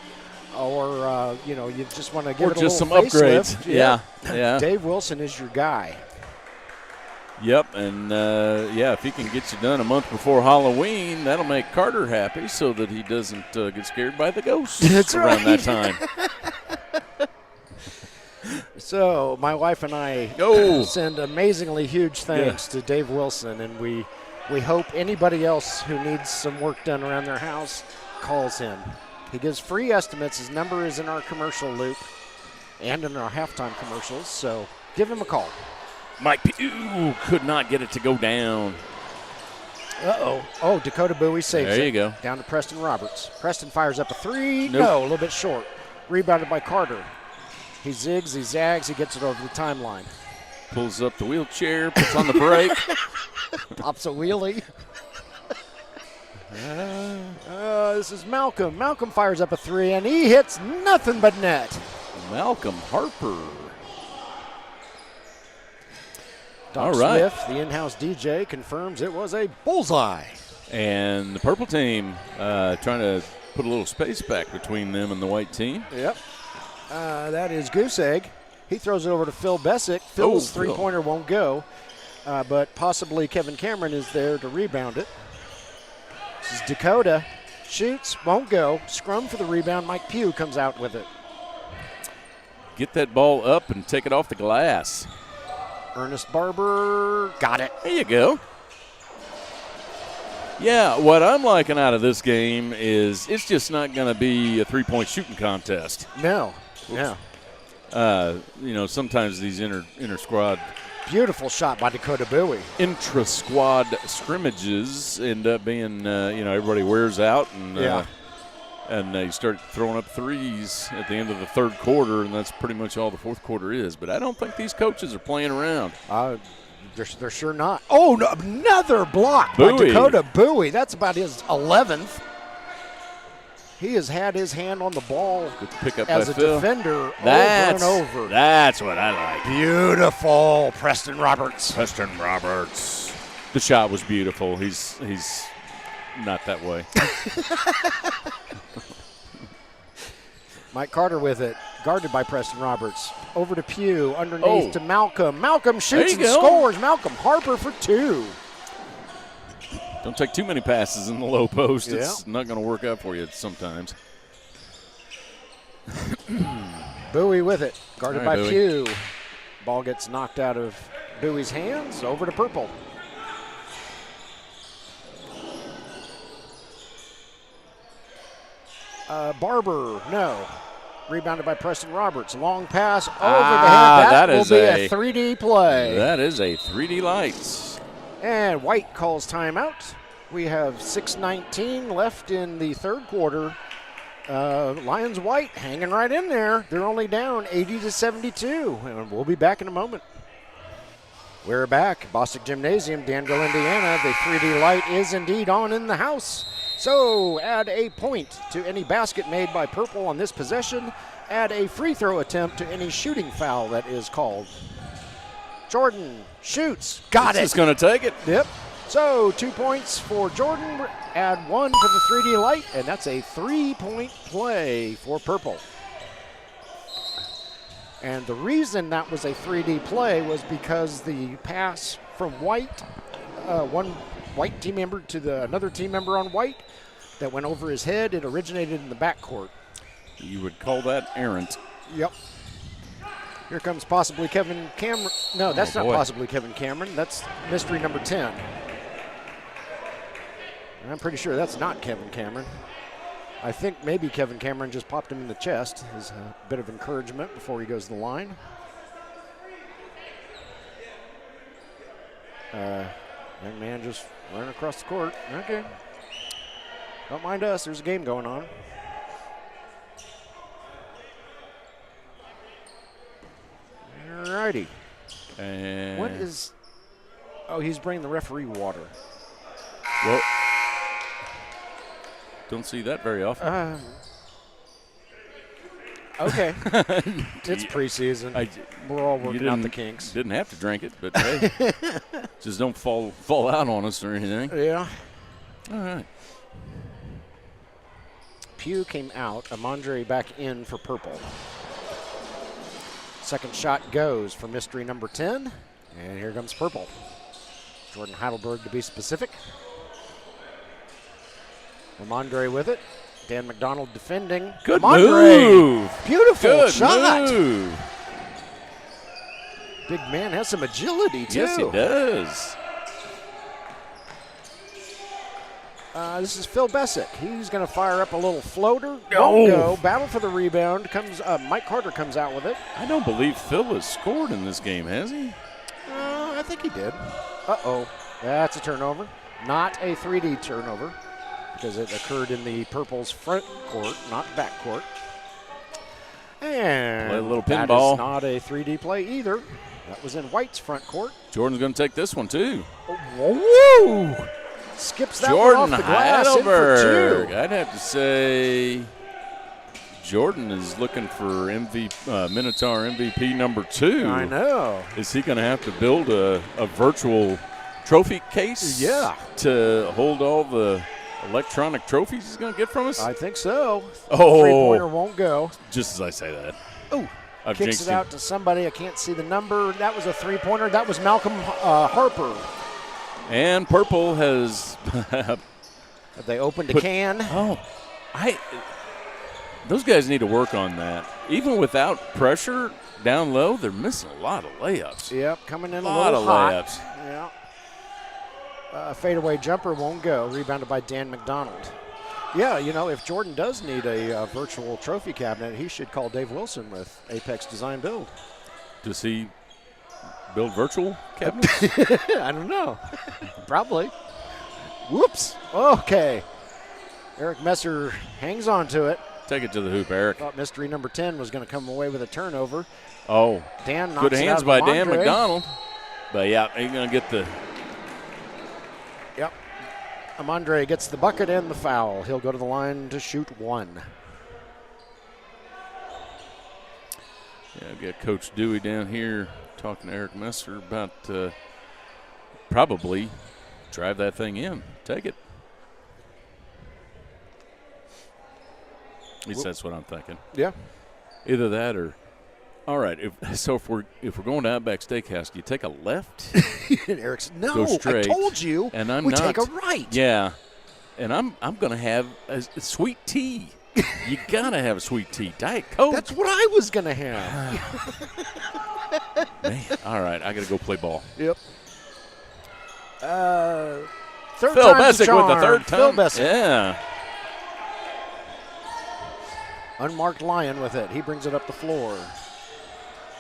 or you just want to give it a little some facelift, upgrades. Yeah. Dave Wilson is your guy. Yep, and if he can get you done a month before Halloween, that'll make Carter happy, so that he doesn't get scared by the ghosts That's around right. that time. So my wife and I send amazingly huge thanks to Dave Wilson, and we hope anybody else who needs some work done around their house calls him. He gives free estimates. His number is in our commercial loop and in our halftime commercials, so give him a call. Mike Pugh could not get it to go down. Uh-oh. Oh, Dakota Bowie saves it. There you go. Down to Preston Roberts. Preston fires up a three. Nope. No, a little bit short. Rebounded by Carter. He zigs, he zags, he gets it over the timeline. Pulls up the wheelchair, puts on the brake. Pops a wheelie. This is Malcolm. Malcolm fires up a three, and he hits nothing but net. Malcolm Harper. Doc Smith, the in-house DJ, confirms it was a bullseye. And the purple team trying to put a little space back between them and the white team. Yep. That is Goose Egg. He throws it over to Phil Bessick. Phil's three-pointer won't go, but possibly Kevin Cameron is there to rebound it. This is Dakota. Shoots, won't go. Scrum for the rebound. Mike Pugh comes out with it. Get that ball up and take it off the glass. Ernest Barber got it. There you go. Yeah, what I'm liking out of this game is it's just not going to be a three-point shooting contest. No. Sometimes these inter-squad. Beautiful shot by Dakota Bowie. Intrasquad scrimmages end up being, everybody wears out and they start throwing up threes at the end of the third quarter, and that's pretty much all the fourth quarter is. But I don't think these coaches are playing around. They're sure not. Oh, no, another block by Dakota Bowie. That's about his 11th. He has had his hand on the ball good pick up as by a Phil. Defender over and over. That's what I like. Beautiful, Preston Roberts. The shot was beautiful. He's not that way. Mike Carter with it, guarded by Preston Roberts. Over to Pugh, underneath to Malcolm. Malcolm shoots and scores. Malcolm Harper for two. Don't take too many passes in the low post. Yeah. It's not going to work out for you sometimes. Bowie with it, guarded by Bowie. Pugh. Ball gets knocked out of Bowie's hands, over to Purple. Barber, no. Rebounded by Preston Roberts. Long pass over the head. That will be a 3D play. That is a 3D lights. And White calls timeout. We have 6:19 left in the third quarter. Lions White hanging right in there. They're only down 80-72. And we'll be back in a moment. We're back. Bostic Gymnasium, Danville, Indiana. The 3D light is indeed on in the house. So add a point to any basket made by Purple on this possession. Add a free throw attempt to any shooting foul that is called. Jordan shoots. Got it. He's going to take it. Yep. So 2 points for Jordan. Add one for the 3D light, and that's a 3-point play for Purple. And the reason that was a 3D play was because the pass from White, one White team member to another team member on White, that went over his head, it originated in the backcourt. You would call that errant. Yep. Here comes possibly Kevin Cameron. No, that's not possibly Kevin Cameron. That's mystery number 10. I'm pretty sure that's not Kevin Cameron. I think maybe Kevin Cameron just popped him in the chest as a bit of encouragement before he goes to the line. Young man just running across the court. Okay. Don't mind us. There's a game going on. All righty. And what is... Oh, he's bringing the referee water. Well, don't see that very often. Okay. It's preseason. We're all working out the kinks. Didn't have to drink it, but hey, just don't fall out on us or anything. Yeah. All right. Pugh came out. Amandre back in for Purple. Second shot goes for mystery number 10. And here comes Purple. Jordan Heidelberg to be specific. Amandre with it. Dan McDonald defending. Good Amandre. move. Beautiful Good shot. move. Big man has some agility, too. Yes, he does. This is Phil Bessick. He's going to fire up a little floater. No. Won't go. Battle for the rebound. Mike Carter comes out with it. I don't believe Phil has scored in this game, has he? I think he did. Uh-oh. That's a turnover. Not a 3D turnover because it occurred in the Purple's front court, not back court. And play a little that pinball. is not a 3D play either. That was in White's front court. Jordan's going to take this one, too. Whoa! Skips that Jordan one off the glass in for Heidelberg. 2. I'd have to say Jordan is looking for Minotaur MVP number 2. I know. Is he going to have to build a virtual trophy case to hold all the electronic trophies he's going to get from us? I think so. Oh. Three-pointer won't go. Just as I say that. Oh. I've Kicks jinxed it out to somebody. I can't see the number. That was a three-pointer. That was Malcolm Harper. And Purple has Have they opened a can? Oh, those guys need to work on that. Even without pressure down low, they're missing a lot of layups. Yep, coming in A a lot little of hot. layups. Yeah. Fadeaway jumper won't go. Rebounded by Dan McDonald. Yeah, if Jordan does need a virtual trophy cabinet, he should call Dave Wilson with Apex Design Build. Does he build virtual cabinets? I don't know. Probably. Whoops. Okay. Eric Messer hangs on to it. Take it to the hoop, Eric. Thought mystery number 10 was going to come away with a turnover. Oh, Dan knocks good it hands out by of Dan Andre. McDonald. But, yeah, he's going to get the – Yep. Amandre gets the bucket and the foul. He'll go to the line to shoot 1. Yeah, I've got Coach Dewey down here talking to Eric Messer about probably drive that thing in. Take it. At least that's what I'm thinking. Yeah. Either that or – all right, if we're going to Outback Steakhouse, do you take a left? And Eric's, no, Go straight. I told you And I'm we not. take a right. Yeah. And I'm going to have a sweet tea. You got to have a sweet tea. Diet Coke. That's what I was going to have. Man, all right, I got to go play ball. Yep. Third Phil time's a Bessick with the charm. third Phil time. Bessick. Yeah. Unmarked Lion with it. He brings it up the floor.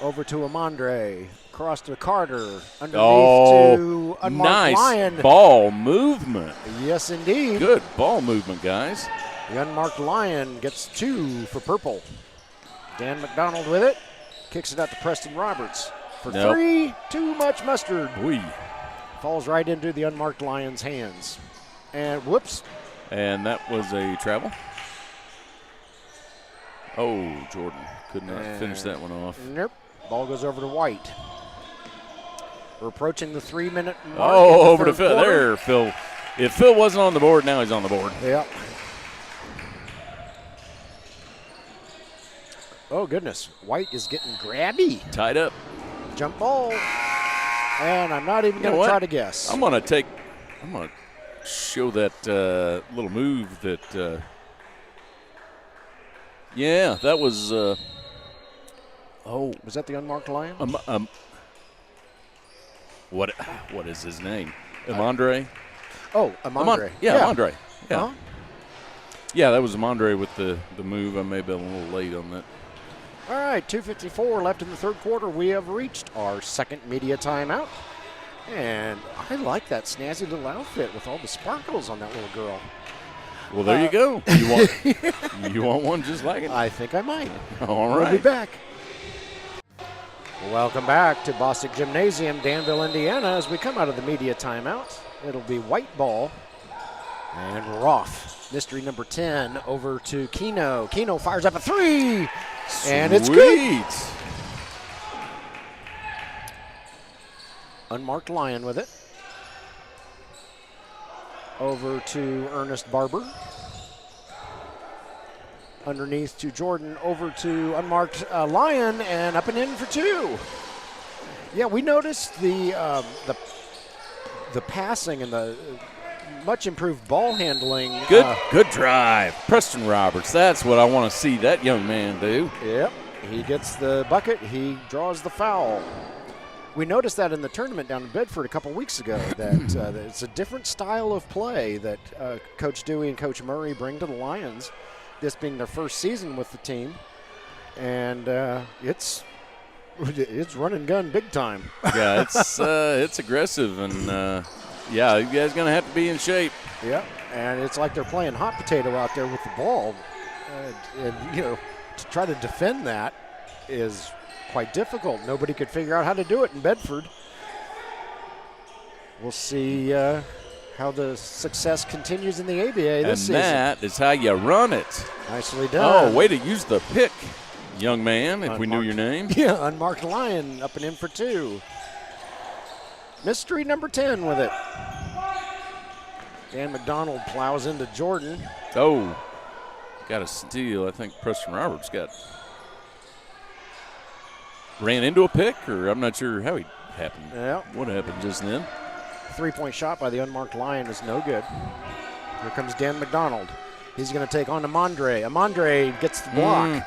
Over to Amandre. Across to Carter. Underneath to Unmarked Lion. Nice ball movement. Yes, indeed. Good ball movement, guys. The Unmarked Lion gets 2 for Purple. Dan McDonald with it. Kicks it out to Preston Roberts. For 3, too much mustard. Whee. Falls right into the Unmarked Lion's hands. And whoops. And that was a travel. Oh, Jordan could not finish that one off. Nope. Ball goes over to White. We're approaching the 3-minute mark. Oh, over to Phil. Quarter. There, Phil. If Phil wasn't on the board, now he's on the board. Yep. Oh, goodness. White is getting grabby. Tied up. Jump ball. And I'm not even going to try to guess. I'm going to show that little move that, yeah, that was, was that the Unmarked Lion? What is his name? Amandre? Amandre. Yeah, Amandre. Yeah. Uh-huh. Yeah, that was Amandre with the move. I may have been a little late on that. All right, 2:54 left in the third quarter. We have reached our second media timeout. And I like that snazzy little outfit with all the sparkles on that little girl. Well, there you go. You want one just like it? I think I might. All right. We'll be back. Welcome back to Bostic Gymnasium, Danville, Indiana. As we come out of the media timeout, it'll be White ball and Roth. Mystery number 10 over to Keno. Keno fires up a 3, and it's good. Unmarked Lion with it. Over to Ernest Barber. Underneath to Jordan, over to Unmarked Lion, and up and in for 2. Yeah, we noticed the passing and the much improved ball handling. Good drive. Preston Roberts, that's what I want to see that young man do. Yep, he gets the bucket. He draws the foul. We noticed that in the tournament down in Bedford a couple weeks ago, that it's a different style of play that Coach Dewey and Coach Murray bring to the Lions, this being their first season with the team. And it's run and gun big time. Yeah, it's aggressive, and yeah, you guys going to have to be in shape. Yeah, and it's like they're playing hot potato out there with the ball. And to try to defend that is quite difficult. Nobody could figure out how to do it in Bedford. We'll see how the success continues in the ABA this season. And that is how you run it. Nicely done. Oh, way to use the pick, young man, if we knew your name. Yeah, unmarked Lion up and in for 2. Mystery number 10 with it. Dan McDonald plows into Jordan. Oh, got a steal. I think Preston Roberts ran into a pick, or I'm not sure how he happened. Yeah. What happened just then? 3-point shot by the unmarked Lion is no good. Here comes Dan McDonald. He's going to take on Amandre. Amandre gets the block.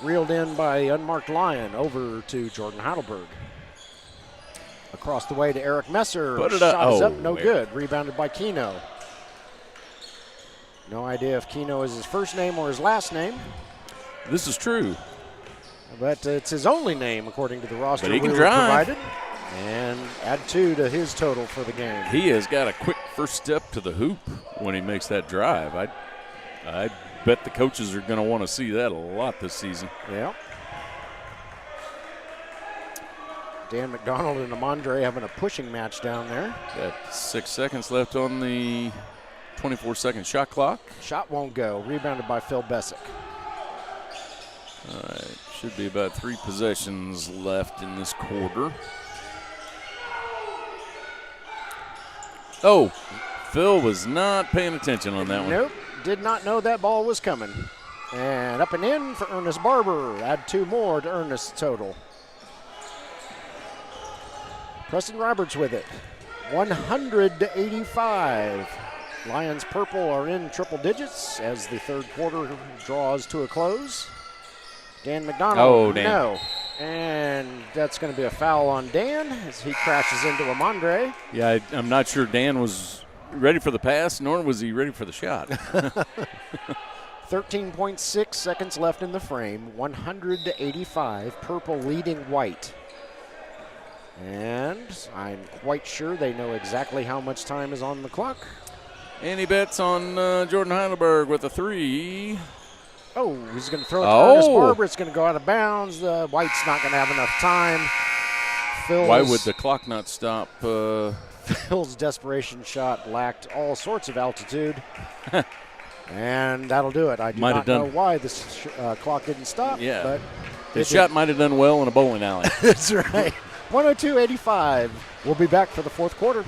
Reeled in by the unmarked Lion over to Jordan Heidelberg. Across the way to Eric Messer. Put it Shot up. is up, no good. Rebounded by Keno. No idea if Keno is his first name or his last name. This is true. But it's his only name, according to the roster But he can we drive. provided. And add 2 to his total for the game. He has got a quick first step to the hoop when he makes that drive. I bet the coaches are going to want to see that a lot this season. Yeah. Dan McDonald and Amandre having a pushing match down there. Got 6 seconds left on the 24-second shot clock. Shot won't go. Rebounded by Phil Bessick. All right, should be about 3 possessions left in this quarter. Oh, Phil was not paying attention on that one. Nope, did not know that ball was coming. And up and in for Ernest Barber. Add 2 more to Ernest's total. Preston Roberts with it. 100-85. Lions purple are in triple digits as the third quarter draws to a close. Dan McDonald, oh, Dan. No. And that's going to be a foul on Dan as he crashes into Amandre. Yeah, I'm not sure Dan was ready for the pass, nor was he ready for the shot. 13.6 seconds left in the frame. 100-85. Purple leading white. And I'm quite sure they know exactly how much time is on the clock. And he bets on Jordan Heidelberg with a 3. Oh, he's going to throw it to Ernest Barber. It's going to go out of bounds. White's not going to have enough time. Why would the clock not stop? Phil's desperation shot lacked all sorts of altitude. And that'll do it. I do not know why this clock didn't stop. Yeah, but the shot might have done well in a bowling alley. That's right. 102-85. We'll be back for the fourth quarter.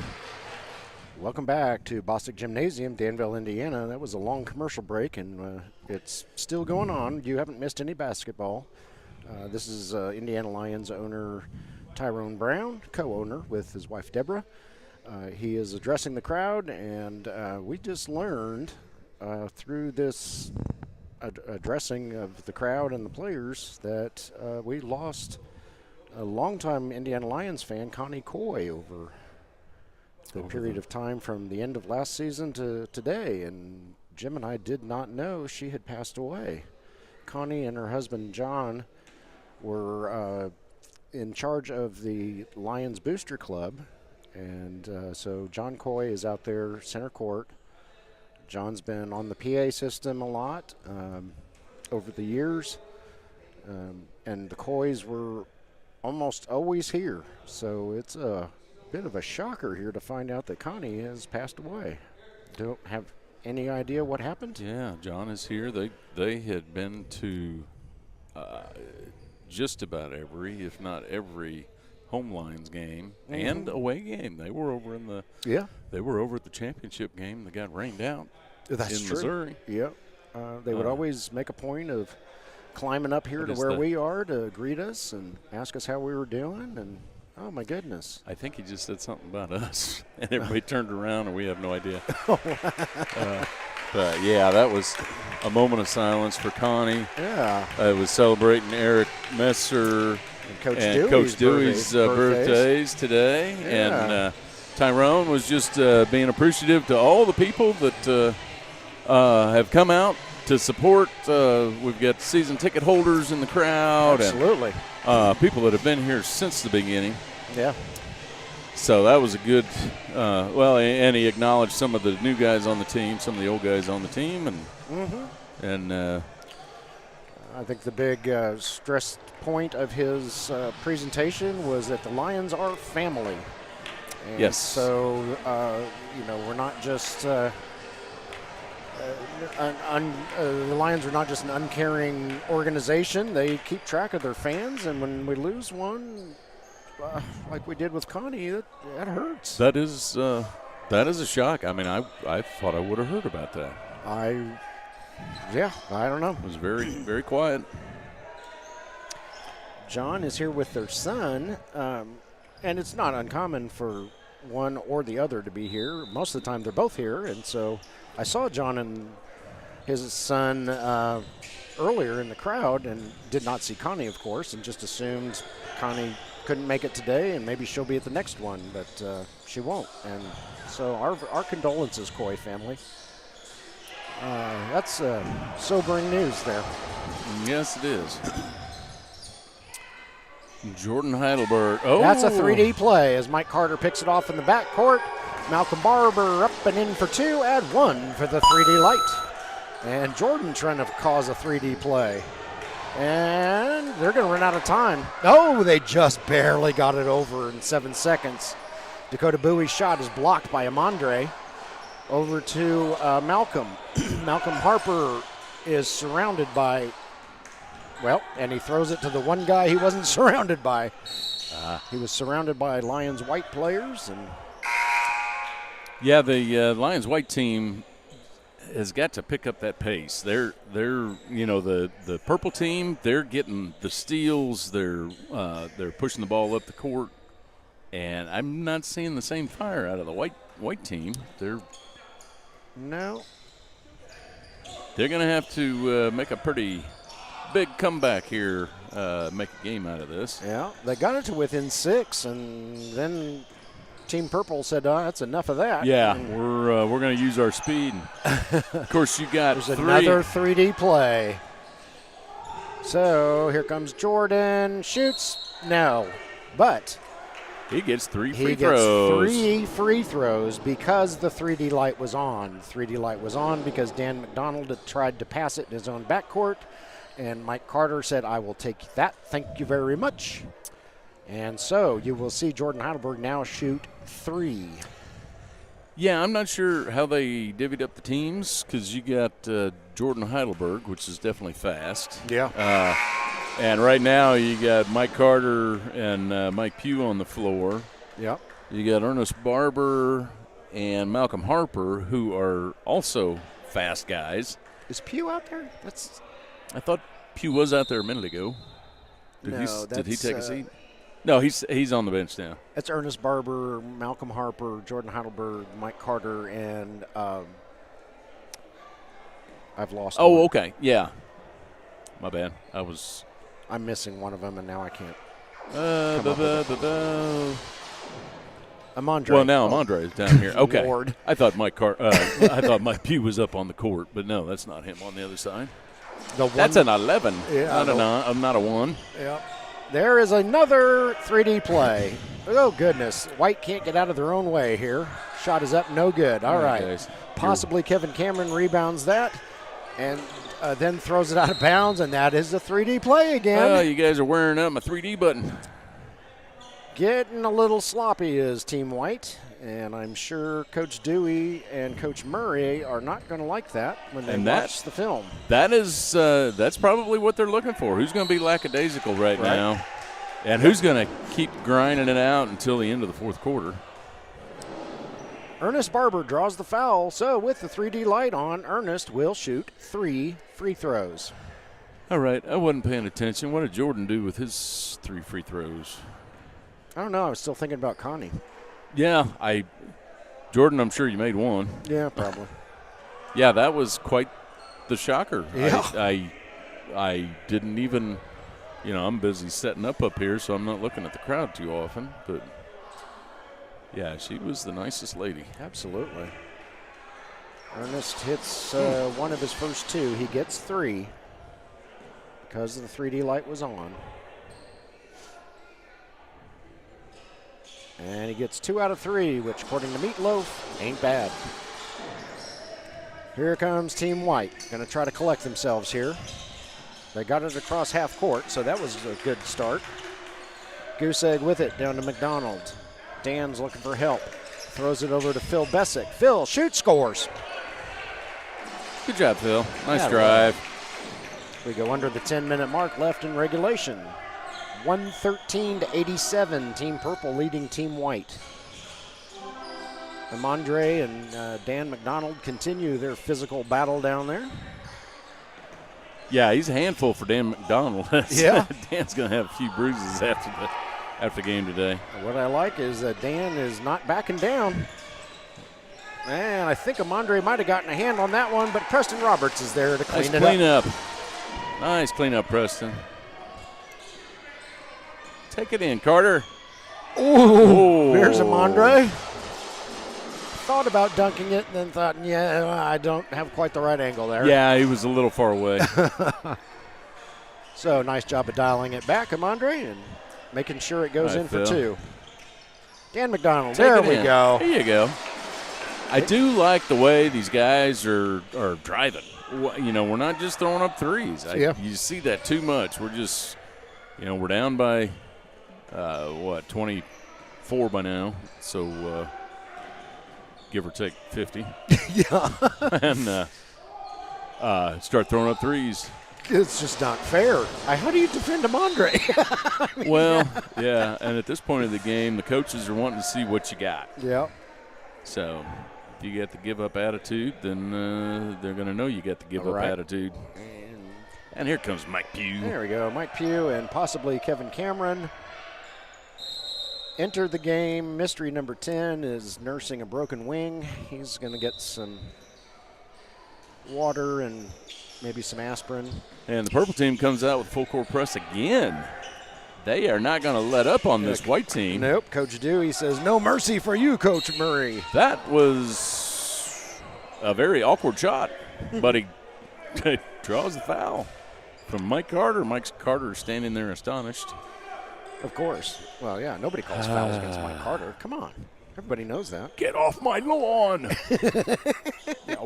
Welcome back to Bostic Gymnasium, Danville, Indiana. That was a long commercial break, and it's still going on. You haven't missed any basketball. This is Indiana Lyons owner Tyrone Brown, co-owner with his wife Deborah. He is addressing the crowd, and we just learned through this addressing of the crowd and the players that we lost a longtime Indiana Lyons fan, Connie Coy, over the period of time from the end of last season to today. And Jim and I did not know she had passed away. Connie and her husband, John, were in charge of the Lions Booster Club. And so John Coy is out there center court. John's been on the PA system a lot over the years. And the Coys were almost always here. So it's a bit of a shocker here to find out that Connie has passed away. Don't have any idea what happened? Yeah, John is here. They had been to just about every, if not every, home Lions game and away game. They were over in the They were over at the championship game that got rained out. That's in true. Missouri. Yep. They would always make a point of climbing up here to where we are to greet us and ask us how we were doing. And oh my goodness! I think he just said something about us, and everybody turned around, and we have no idea. But yeah, that was a moment of silence for Connie. Yeah. It was celebrating Eric Messer, And Coach Dewey's Dewey's birthdays today. Yeah. And Tyrone was just being appreciative to all the people that have come out to support. We've got season ticket holders in the crowd. Absolutely. And people that have been here since the beginning. Yeah. So that was a good, and he acknowledged some of the new guys on the team, some of the old guys on the team. And I think the big stress point of his presentation was that the Lions are family. And yes. So, we're not just the Lions are not just an uncaring organization. They keep track of their fans, and when we lose one, like we did with Connie, that hurts. That is a shock. I mean, I thought I would have heard about that. I don't know. It was very, very quiet. John is here with their son, and it's not uncommon for one or the other to be here. Most of the time they're both here, and so I saw John and his son earlier in the crowd and did not see Connie, of course, and just assumed Connie couldn't make it today and maybe she'll be at the next one, but she won't. And so our condolences, Coy family. That's sobering news there. Yes, it is. Jordan Heidelberg. Oh, that's a 3D play as Mike Carter picks it off in the backcourt. Malcolm Barber up and in for two, add one for the 3D light. And Jordan trying to cause a 3D play. And they're going to run out of time. Oh, they just barely got it over in 7 seconds. Dakota Bowie's shot is blocked by Amandre. Over to Malcolm. Malcolm Harper is surrounded by, and he throws it to the one guy he wasn't surrounded by. He was surrounded by Lions white players. And yeah, the Lions white team has got to pick up that pace. They're the purple team, they're getting the steals, they're pushing the ball up the court, and I'm not seeing the same fire out of the white team. They're going to have to make a pretty big comeback here, make a game out of this. Yeah, they got it to within 6, and then Team Purple said, that's enough of that. Yeah, we're going to use our speed. Of course, you got There's another 3D play. So here comes Jordan, shoots, no, but he gets three free he throws. Gets 3 free throws because the 3D light was on. 3D light was on because Dan McDonald had tried to pass it in his own backcourt, and Mike Carter said, I will take that, thank you very much. And so you will see Jordan Heidelberg now shoot 3. Yeah, I'm not sure how they divvied up the teams because you got Jordan Heidelberg, which is definitely fast. Yeah. And right now you got Mike Carter and Mike Pugh on the floor. Yep. You got Ernest Barber and Malcolm Harper, who are also fast guys. Is Pugh out there? I thought Pugh was out there a minute ago. Did he take a seat? No, he's on the bench now. That's Ernest Barber, Malcolm Harper, Jordan Heidelberg, Mike Carter, and I've lost one. Oh, okay. Yeah. My bad. I'm missing one of them, and now I can't. Amandre. Well, now Amandre is down here. Okay. Lord. I thought Mike Pugh was up on the court, but no, that's not him on the other side. That's an 11, not a 1. Yeah. There is another 3D play. Oh, goodness. White can't get out of their own way here. Shot is up, no good. All right. Guys. Possibly Kevin Cameron rebounds that and then throws it out of bounds, and that is a 3D play again. Oh, you guys are wearing up my 3D button. Getting a little sloppy is Team White, and I'm sure Coach Dewey and Coach Murray are not going to like that when they watch the film. That's probably what they're looking for. Who's going to be lackadaisical right now, and who's going to keep grinding it out until the end of the fourth quarter. Ernest Barber draws the foul, so with the 3D light on, Ernest will shoot 3 free throws. All right, I wasn't paying attention. What did Jordan do with his 3 free throws? I don't know. I was still thinking about Connie. Yeah, Jordan, I'm sure you made 1. Yeah, probably. Yeah, that was quite the shocker. Yeah. I didn't even you know, I'm busy setting up here, so I'm not looking at the crowd too often. But, yeah, she was the nicest lady. Absolutely. Ernest hits one of his first 2. He gets 3 because the 3D light was on. And he gets 2 out of 3, which, according to Meatloaf, ain't bad. Here comes Team White. Going to try to collect themselves here. They got it across half court, so that was a good start. Goose egg with it down to McDonald. Dan's looking for help. Throws it over to Phil Bessick. Phil shoots, scores. Good job, Phil. Nice drive. We go under the 10-minute mark left in regulation. 113-87, Team Purple leading Team White. Amandre and Dan McDonald continue their physical battle down there. Yeah, he's a handful for Dan McDonald. Yeah. Dan's going to have a few bruises after the game today. What I like is that Dan is not backing down. And I think Amandre might have gotten a hand on that one, but Preston Roberts is there to clean it up. Nice cleanup, Preston. Take it in, Carter. Ooh, there's Amandre. Thought about dunking it and then thought, yeah, I don't have quite the right angle there. Yeah, he was a little far away. So nice job of dialing it back, Amandre, and making sure it goes in for 2. Dan McDonald, there we go. There you go. I do like the way these guys are driving. You know, we're not just throwing up threes. You see that too much. We're just, you know, we're down by, 24 by now. So, give or take 50. Yeah. And start throwing up threes. It's just not fair. How do you defend Amandre? Well, yeah, and at this point of the game, the coaches are wanting to see what you got. Yeah. So if you get the give-up attitude, then they're going to know you got the give-up attitude. And here comes Mike Pugh. There we go. Mike Pugh and possibly Kevin Cameron enter the game. Mystery number 10 is nursing a broken wing. He's going to get some water and maybe some aspirin. And the purple team comes out with full court press again. They are not going to let up on this white team. Nope. Coach Dewey says, no mercy for you, Coach Murray. That was a very awkward shot, but he draws the foul from Mike Carter. Mike Carter standing there astonished. Of course. Well, yeah, nobody calls fouls against Mike Carter. Come on. Everybody knows that. Get off my lawn. You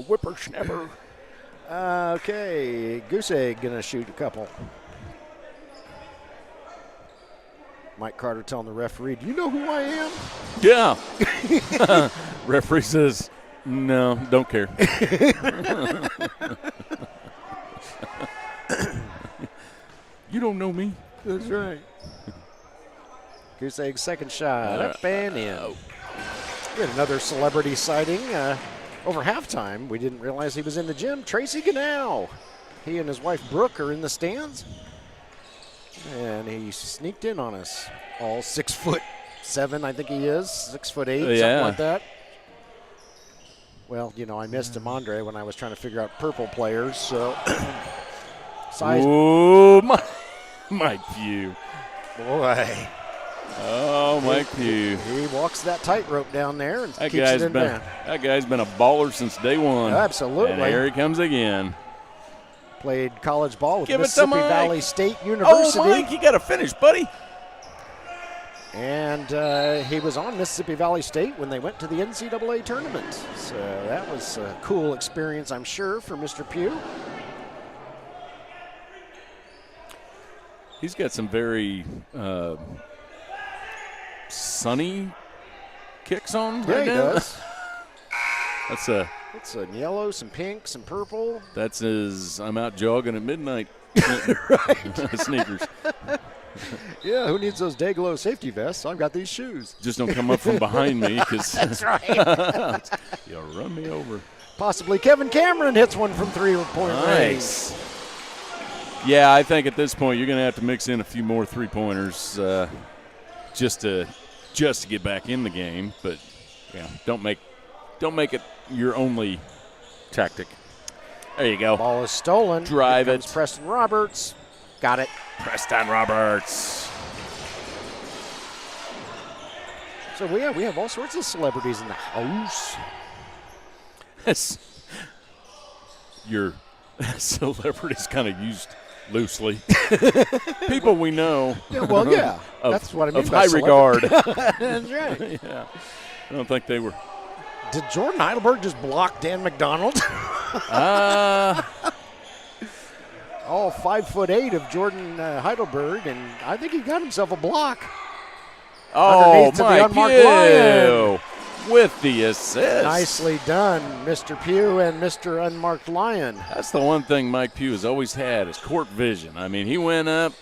whippersnapper. Okay, Goose Egg going to shoot a couple. Mike Carter telling the referee, do you know who I am? Yeah. Referee says, no, don't care. You don't know me. That's right. Goose Egg's second shot, up and in. We had another celebrity sighting over halftime. We didn't realize he was in the gym. Tracy Gannow. He and his wife Brooke are in the stands. And he sneaked in on us. All 6'7", I think he is. 6'8", something like that. Well, you know, I missed Amandre when I was trying to figure out purple players, so size. Ooh, Mike Pugh. Boy. Oh, Mike Pugh. He walks that tightrope down there and that keeps it in band. That guy's been a baller since day one. Absolutely. And here he comes again. Played college ball with Mississippi Valley State University. Oh, Mike, you got to finish, buddy. And he was on Mississippi Valley State when they went to the NCAA tournament. So that was a cool experience, I'm sure, for Mr. Pugh. He's got some very sunny kicks on right now. He does. It's a yellow, some pink, some purple. That's his I'm out jogging at midnight sneakers. Yeah, who needs those Dayglow safety vests? I've got these shoes. Just don't come up from behind me because that's right. You'll run me over. Possibly Kevin Cameron hits one from 3-point range. Nice. Yeah, I think at this point you're going to have to mix in a few more three-pointers just to get back in the game. But yeah, don't make it your only tactic. There you go. Ball is stolen. Drive Here it. comes Preston Roberts. Got it. Preston Roberts. So we have all sorts of celebrities in the house. Your celebrities kind of used loosely. People we know. Yeah, well, yeah. That's what I mean of by high regard. That's right. Yeah. I don't think they were. Did Jordan Heidelberg just block Dan McDonald? All 5'8" of Jordan Heidelberg, and I think he got himself a block. Oh, Underneath to the Mike unmarked Lion. with the assist. Nicely done, Mr. Pugh and Mr. Unmarked Lion. That's the one thing Mike Pugh has always had is court vision. I mean, he went up.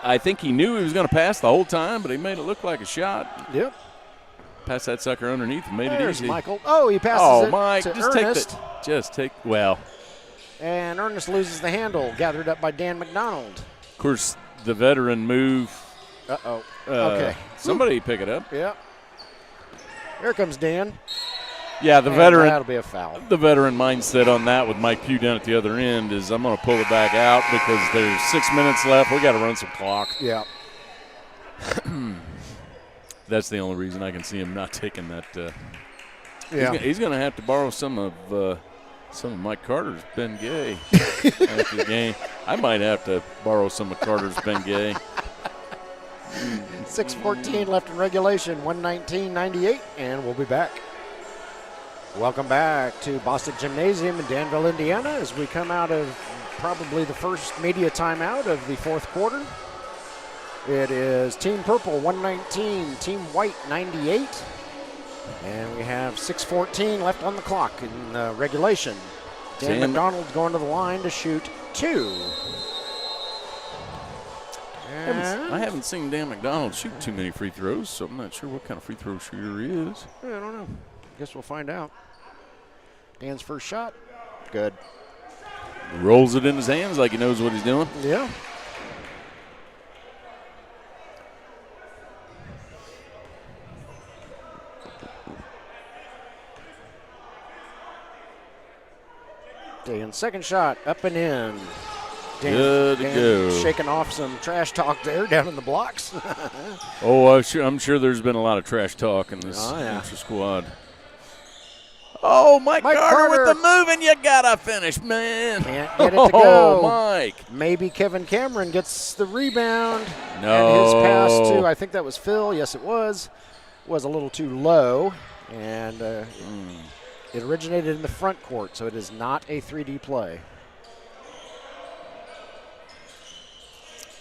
I think he knew he was going to pass the whole time, but he made it look like a shot. Yep. Passed that sucker underneath and made There's it easy. Michael. Oh, he passes it Mike, to just Ernest. well. And Ernest loses the handle, gathered up by Dan McDonald. Of course, the veteran move. Uh-oh. Okay. Somebody pick it up. Yep. Here comes Dan. Yeah, the And veteran. that'll be a foul. The veteran mindset on that with Mike Pugh down at the other end is I'm going to pull it back out because there's 6 minutes left. We got to run some clock. Yeah. That's the only reason I can see him not taking that. Yeah. He's going to have to borrow some of Mike Carter's Ben Gay after the game. I might have to borrow some of Carter's Ben Gay. 6:14 left in regulation, 119-98, and we'll be back. Welcome back to Bostic Gymnasium in Danville, Indiana, as we come out of probably the first media timeout of the fourth quarter. It is Team Purple 119, Team White 98, and we have 6:14 left on the clock in regulation. Dan McDonald's going to the line to shoot 2. I haven't seen Dan McDonald shoot too many free throws, so I'm not sure what kind of free throw shooter he is. I don't know. Guess we'll find out. Dan's first shot. Good. Rolls it in his hands like he knows what he's doing. Yeah. Dan's second shot, up and in. Good to go. Shaking off some trash talk there down in the blocks. I'm sure there's been a lot of trash talk in this Intrasquad. Oh, Mike Carter with the move, and you got to finish, man. Can't get it to go. Mike. Maybe Kevin Cameron gets the rebound. No. And his pass to, I think that was Phil. Yes, it was a little too low. And it originated in the front court, so it is not a 3D play.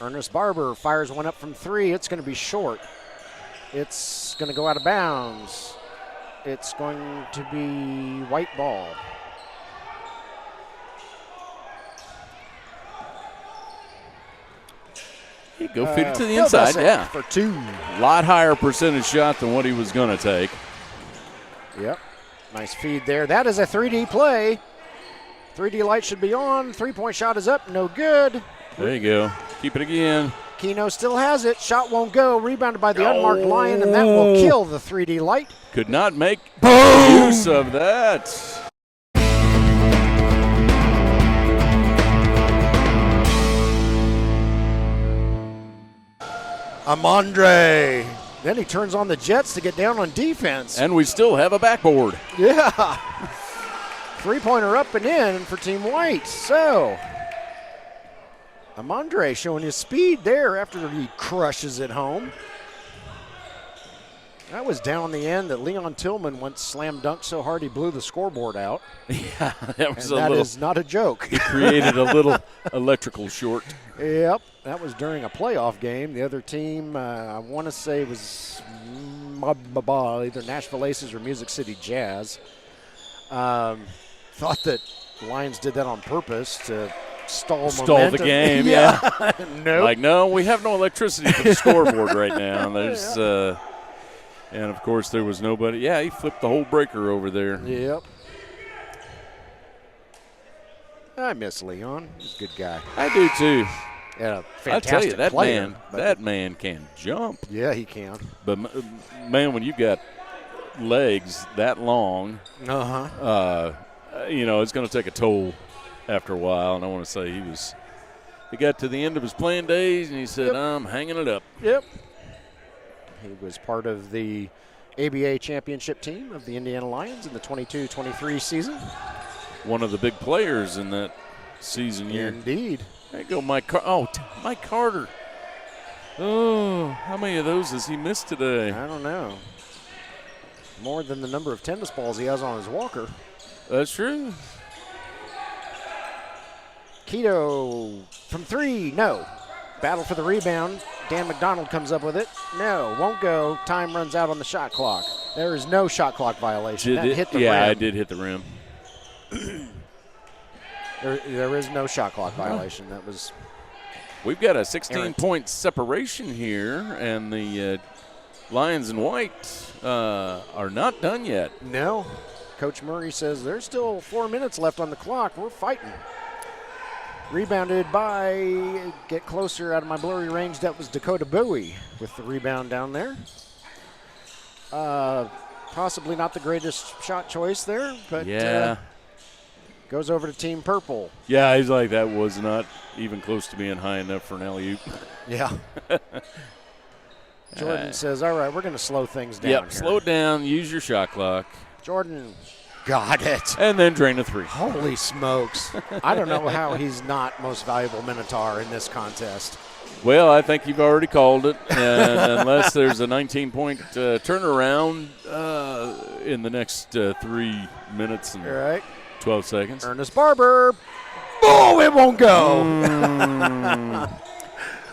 Ernest Barber fires one up from 3. It's going to be short. It's going to go out of bounds. It's going to be white ball. Go feed it to the inside, yeah. For 2. A lot higher percentage shot than what he was going to take. Yep. Nice feed there. That is a 3D play. 3D light should be on. 3-point shot is up. No good. There you go. Keep it again. Keno still has it. Shot won't go. Rebounded by the unmarked Lion, and that will kill the 3D light. Could not make use of that. Amandre. Then he turns on the Jets to get down on defense. And we still have a backboard. Yeah. 3-pointer up and in for Team White. So, Amandre showing his speed there after he crushes it home. That was down the end that Leon Tillman once slam dunked so hard he blew the scoreboard out. Yeah, that was and that is not a joke. He created a little electrical short. Yep, that was during a playoff game. The other team, I want to say, was either Nashville Aces or Music City Jazz. Thought that the Lions did that on purpose to stall momentum. The game, yeah. Nope. Like, no, we have no electricity for the scoreboard right now. There's, and of course there was nobody. Yeah, he flipped the whole breaker over there. Yep. I miss Leon. He's a good guy. I do too. Yeah, a fantastic I tell you, that player, man can jump. Yeah, he can. But man, when you got legs that long, it's going to take a toll after a while. And I want to say he was He got to the end of his playing days, and he said, I'm hanging it up. Yep. He was part of the ABA championship team of the Indiana Lions in the 22-23 season. One of the big players in that season year. Indeed. There you go, Mike Carter. Oh, how many of those has he missed today? I don't know. More than the number of tennis balls he has on his walker. That's true. Keto from 3, no. Battle for the rebound. Dan McDonald comes up with it. No, won't go. Time runs out on the shot clock. There is no shot clock violation. That hit the rim. Yeah, I did hit the rim. There is no shot clock violation. That was. We've got a 16-point separation here, and the Lions in white are not done yet. No. Coach Murray says there's still 4 minutes left on the clock. We're fighting. Rebounded by, get closer out of my blurry range, that was Dakota Bowie with the rebound down there. Possibly not the greatest shot choice there, but goes over to Team Purple. Yeah, he's like, that was not even close to being high enough for an alley-oop. Yeah. Jordan says, all right, we're going to slow things down here. Slow it down, use your shot clock. Jordan got it. And then drain a 3. Holy smokes. I don't know how he's not most valuable Minotaur in this contest. Well, I think you've already called it. And unless there's a 19-point turnaround in the next 3 minutes and 12 seconds. Ernest Barber. Oh, it won't go.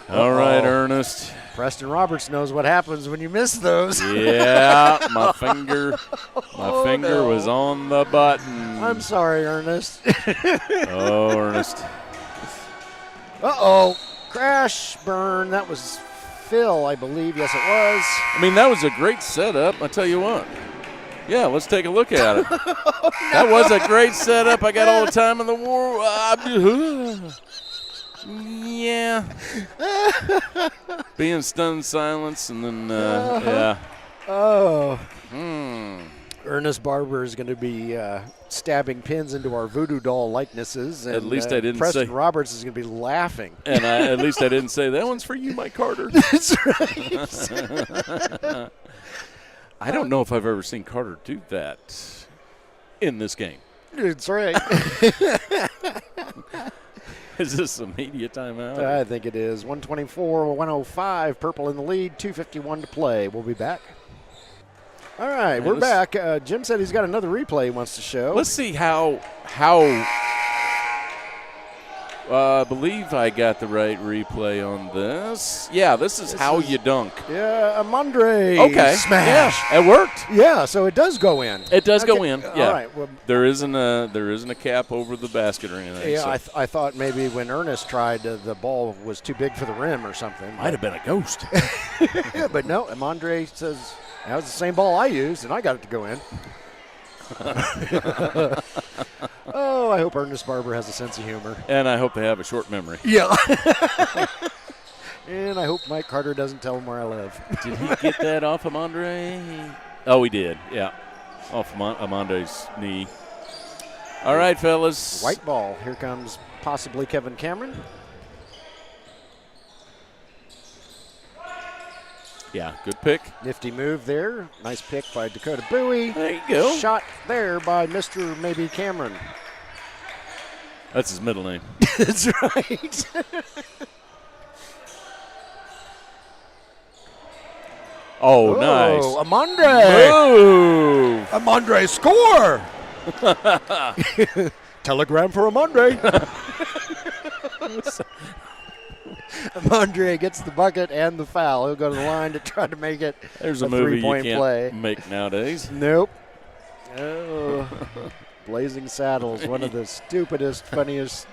All right, Ernest. Preston Roberts knows what happens when you miss those. Yeah, my finger was on the button. I'm sorry, Ernest. Oh, Ernest. Uh-oh. Crash burn. That was Phil, I believe. Yes, it was. I mean, that was a great setup. I tell you what. Yeah, let's take a look at it. That was a great setup. I got all the time in the world. Yeah. Being stunned silence, and then, yeah. Oh. Ernest Barber is going to be stabbing pins into our voodoo doll likenesses. And, at least I didn't Preston say. Roberts is going to be laughing. And at least I didn't say, that one's for you, Mike Carter. That's right. I don't know if I've ever seen Carter do that in this game. That's right. Is this a media timeout? I think it is. 124-105, Purple in the lead, 2:51 to play. We'll be back. All right, we're back. Jim said he's got another replay he wants to show. Let's see how I believe I got the right replay on this. Yeah, this is how you dunk. Yeah, Amandre. Okay. Smash. Yeah, it worked. Yeah, so it does go in. It does go in. Yeah. All right. Well, there isn't a cap over the basket or anything. Yeah, so. I thought maybe when Ernest tried, the ball was too big for the rim or something. Might have been a ghost. Yeah, but no, Amandre says, that was the same ball I used, and I got it to go in. Oh, I hope Ernest Barber has a sense of humor. And I hope they have a short memory. Yeah. And I hope Mike Carter doesn't tell him where I live. Did he get that off Amandre? Oh, he did, yeah. Off Amandre's knee. All right, fellas. White ball. Here comes possibly Kevin Cameron. Yeah, good pick. Nifty move there. Nice pick by Dakota Bowie. There you go. Shot there by Mr. Maybe Cameron. That's his middle name. That's right. Oh, nice. Amandre. Move. Amandre, score. Telegram for Amandre. Amandre gets the bucket and the foul. He'll go to the line to try to make it There's a movie you three-point can't play. make nowadays. Nope. Oh, Blazing Saddles, one of the stupidest, funniest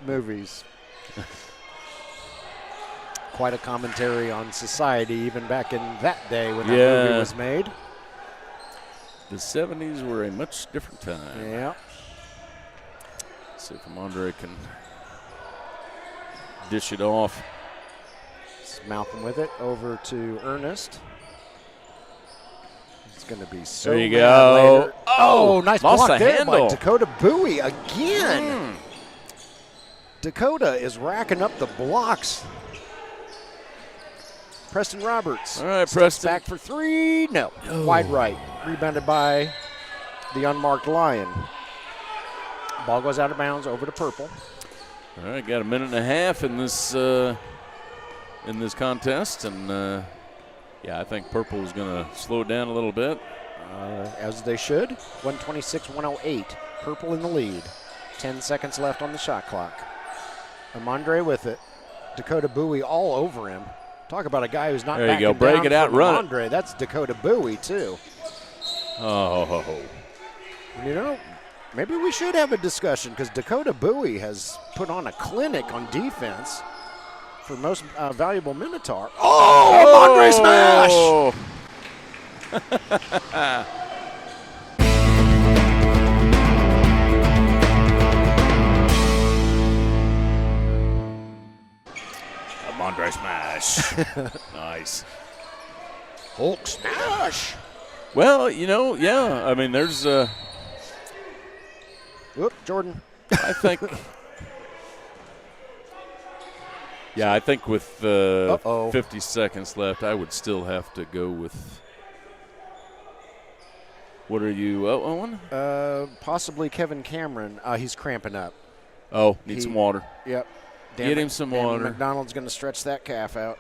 movies. Quite a commentary on society, even back in that day when that movie was made. The 70s were a much different time. Yeah. Let's see if Amandre can dish it off. It's Malcolm with it over to Ernest. It's going to be so there you mad go. Later. Oh, nice lost block the there handle. by Dakota Bowie again. Dakota is racking up the blocks. Preston Roberts. All right, steps Preston. back for three. No. Oh. Wide right. Rebounded by the unmarked Lion. Ball goes out of bounds over to Purple. All right, got a minute and a half in this contest, and yeah, I think Purple is going to slow it down a little bit. As they should. 126-108. Purple in the lead. 10 seconds left on the shot clock. Amandre with it. Dakota Bowie all over him. Talk about a guy who's not There you backing go. Break down it out, from run it. Amandre. That's Dakota Bowie, too. Oh. You know, maybe we should have a discussion because Dakota Bowie has put on a clinic on defense for most valuable Minotaur. Oh, Amandre smash! Amandre smash. Nice. Hulk smash. Well, you know, yeah. I mean, there's Whoop, Jordan. I think. Yeah, I think with 50 seconds left, I would still have to go with. What are you, Owen? Possibly Kevin Cameron. He's cramping up. Oh, need some water. Yep. Get him some water. McDonald's going to stretch that calf out.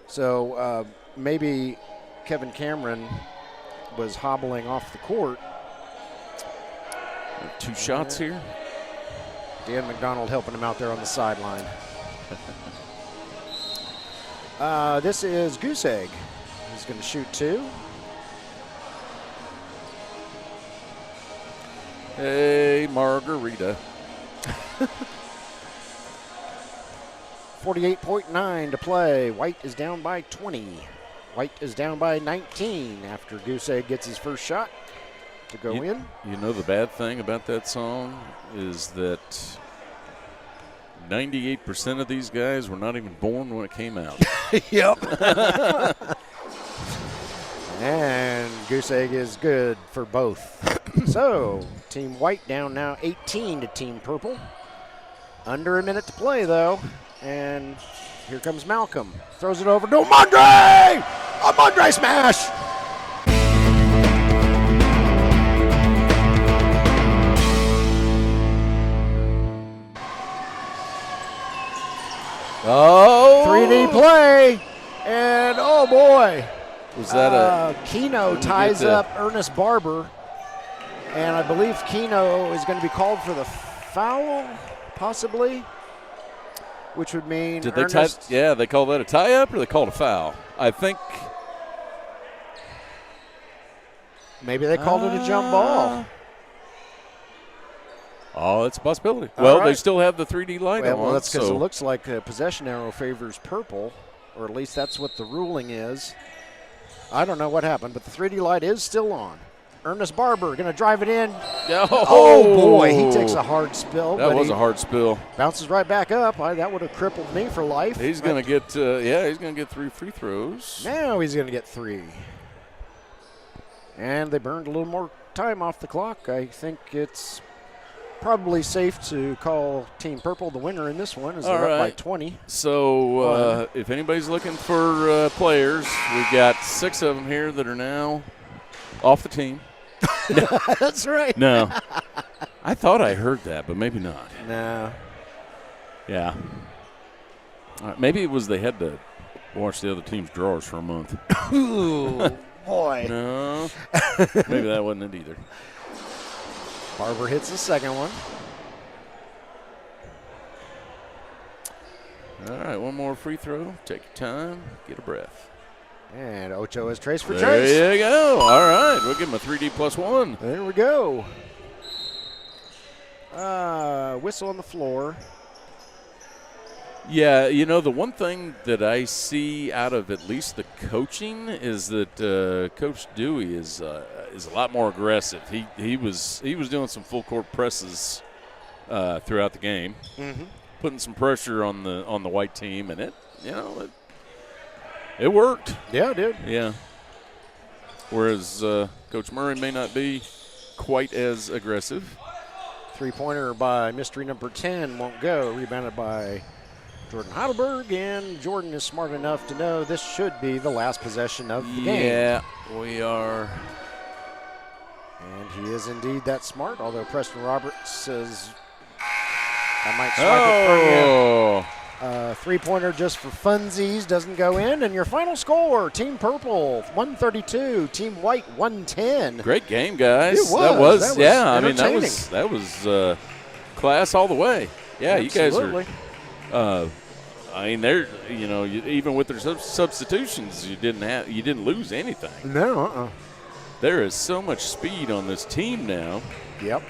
So maybe Kevin Cameron was hobbling off the court. 2 shots here. Dan McDonald helping him out there on the sideline. This is Goose Egg. He's going to shoot 2. Hey, Margarita. 48.9 to play. White is down by 20. White is down by 19 after Goose Egg gets his first shot to go in. You know the bad thing about that song is that 98% of these guys were not even born when it came out. Yep. And Goose Egg is good for both. So, Team White down now 18 to Team Purple. Under a minute to play, though. And here comes Malcolm. Throws it over to Amandre! Amandre smash! Oh! 3D play. And, oh, boy. Was that Keno ties up Ernest Barber. And I believe Keno is going to be called for the foul, possibly, which would mean Did Ernest. they they call that a tie-up or they called a foul? I think. Maybe they called it a jump ball. Oh, that's a possibility. All Well, right. they still have the 3D light on. Well, that's because so it looks like a possession arrow favors Purple, or at least that's what the ruling is. I don't know what happened, but the 3D light is still on. Ernest Barber going to drive it in. Oh, boy, he takes a hard spill. That was a hard spill. Bounces right back up. That would have crippled me for life. He's going to get, he's going to get 3 free throws. Now he's going to get 3. And they burned a little more time off the clock. I think it's probably safe to call Team Purple the winner in this one as they're up by 20. So if anybody's looking for players, we've got 6 of them here that are now off the team. That's right. No. I thought I heard that, but maybe not. No. Yeah. Maybe it was they had to wash the other team's drawers for a month. Ooh, boy. No. Maybe that wasn't it either. Barber hits the second one. All right, one more free throw. Take your time. Get a breath. And Ocho is trace for trace. There you go. All right, we'll give him a 3D +1. There we go. Whistle on the floor. Yeah, you know, the one thing that I see out of at least the coaching is that Coach Dewey is a lot more aggressive. He was doing some full court presses throughout the game, putting some pressure on the white team, and it worked. Yeah, it did. Yeah. Whereas Coach Murray may not be quite as aggressive. Three-pointer by mystery number 10 won't go. Rebounded by Jordan Heidelberg, and Jordan is smart enough to know this should be the last possession of the game. Yeah, we are. And he is indeed that smart, although Preston Roberts says, I might swipe it for you. Three-pointer just for funsies doesn't go in. And your final score, Team Purple 132, Team White 110. Great game, guys. It was. That was yeah. I mean, entertaining. that was class all the way. Yeah, Absolutely. you guys are. I mean, they're even with their substitutions, you didn't lose anything. No. There is so much speed on this team now. Yep.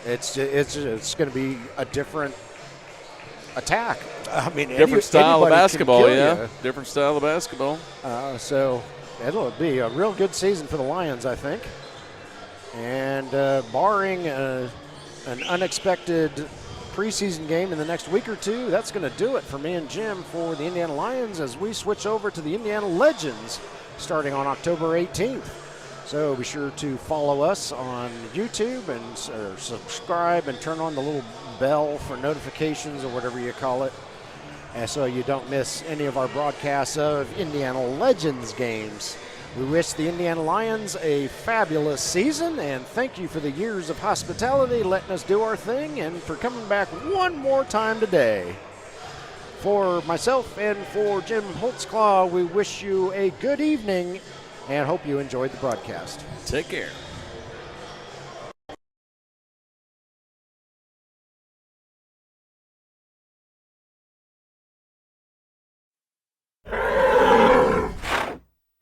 It's going to be a different attack. I mean, different style of basketball, yeah. You. Different style of basketball. So it'll be a real good season for the Lions, I think. And barring an unexpected preseason game in the next week or two, that's going to do it for me and Jim for the Indiana Lions as we switch over to the Indiana Legends starting on October 18th. So be sure to follow us on YouTube and subscribe and turn on the little bell for notifications or whatever you call it, and so you don't miss any of our broadcasts of Indiana Legends games. We wish the Indiana Lions a fabulous season, and thank you for the years of hospitality, letting us do our thing, and for coming back one more time today. For myself and for Jim Holtzclaw, we wish you a good evening and hope you enjoyed the broadcast. Take care.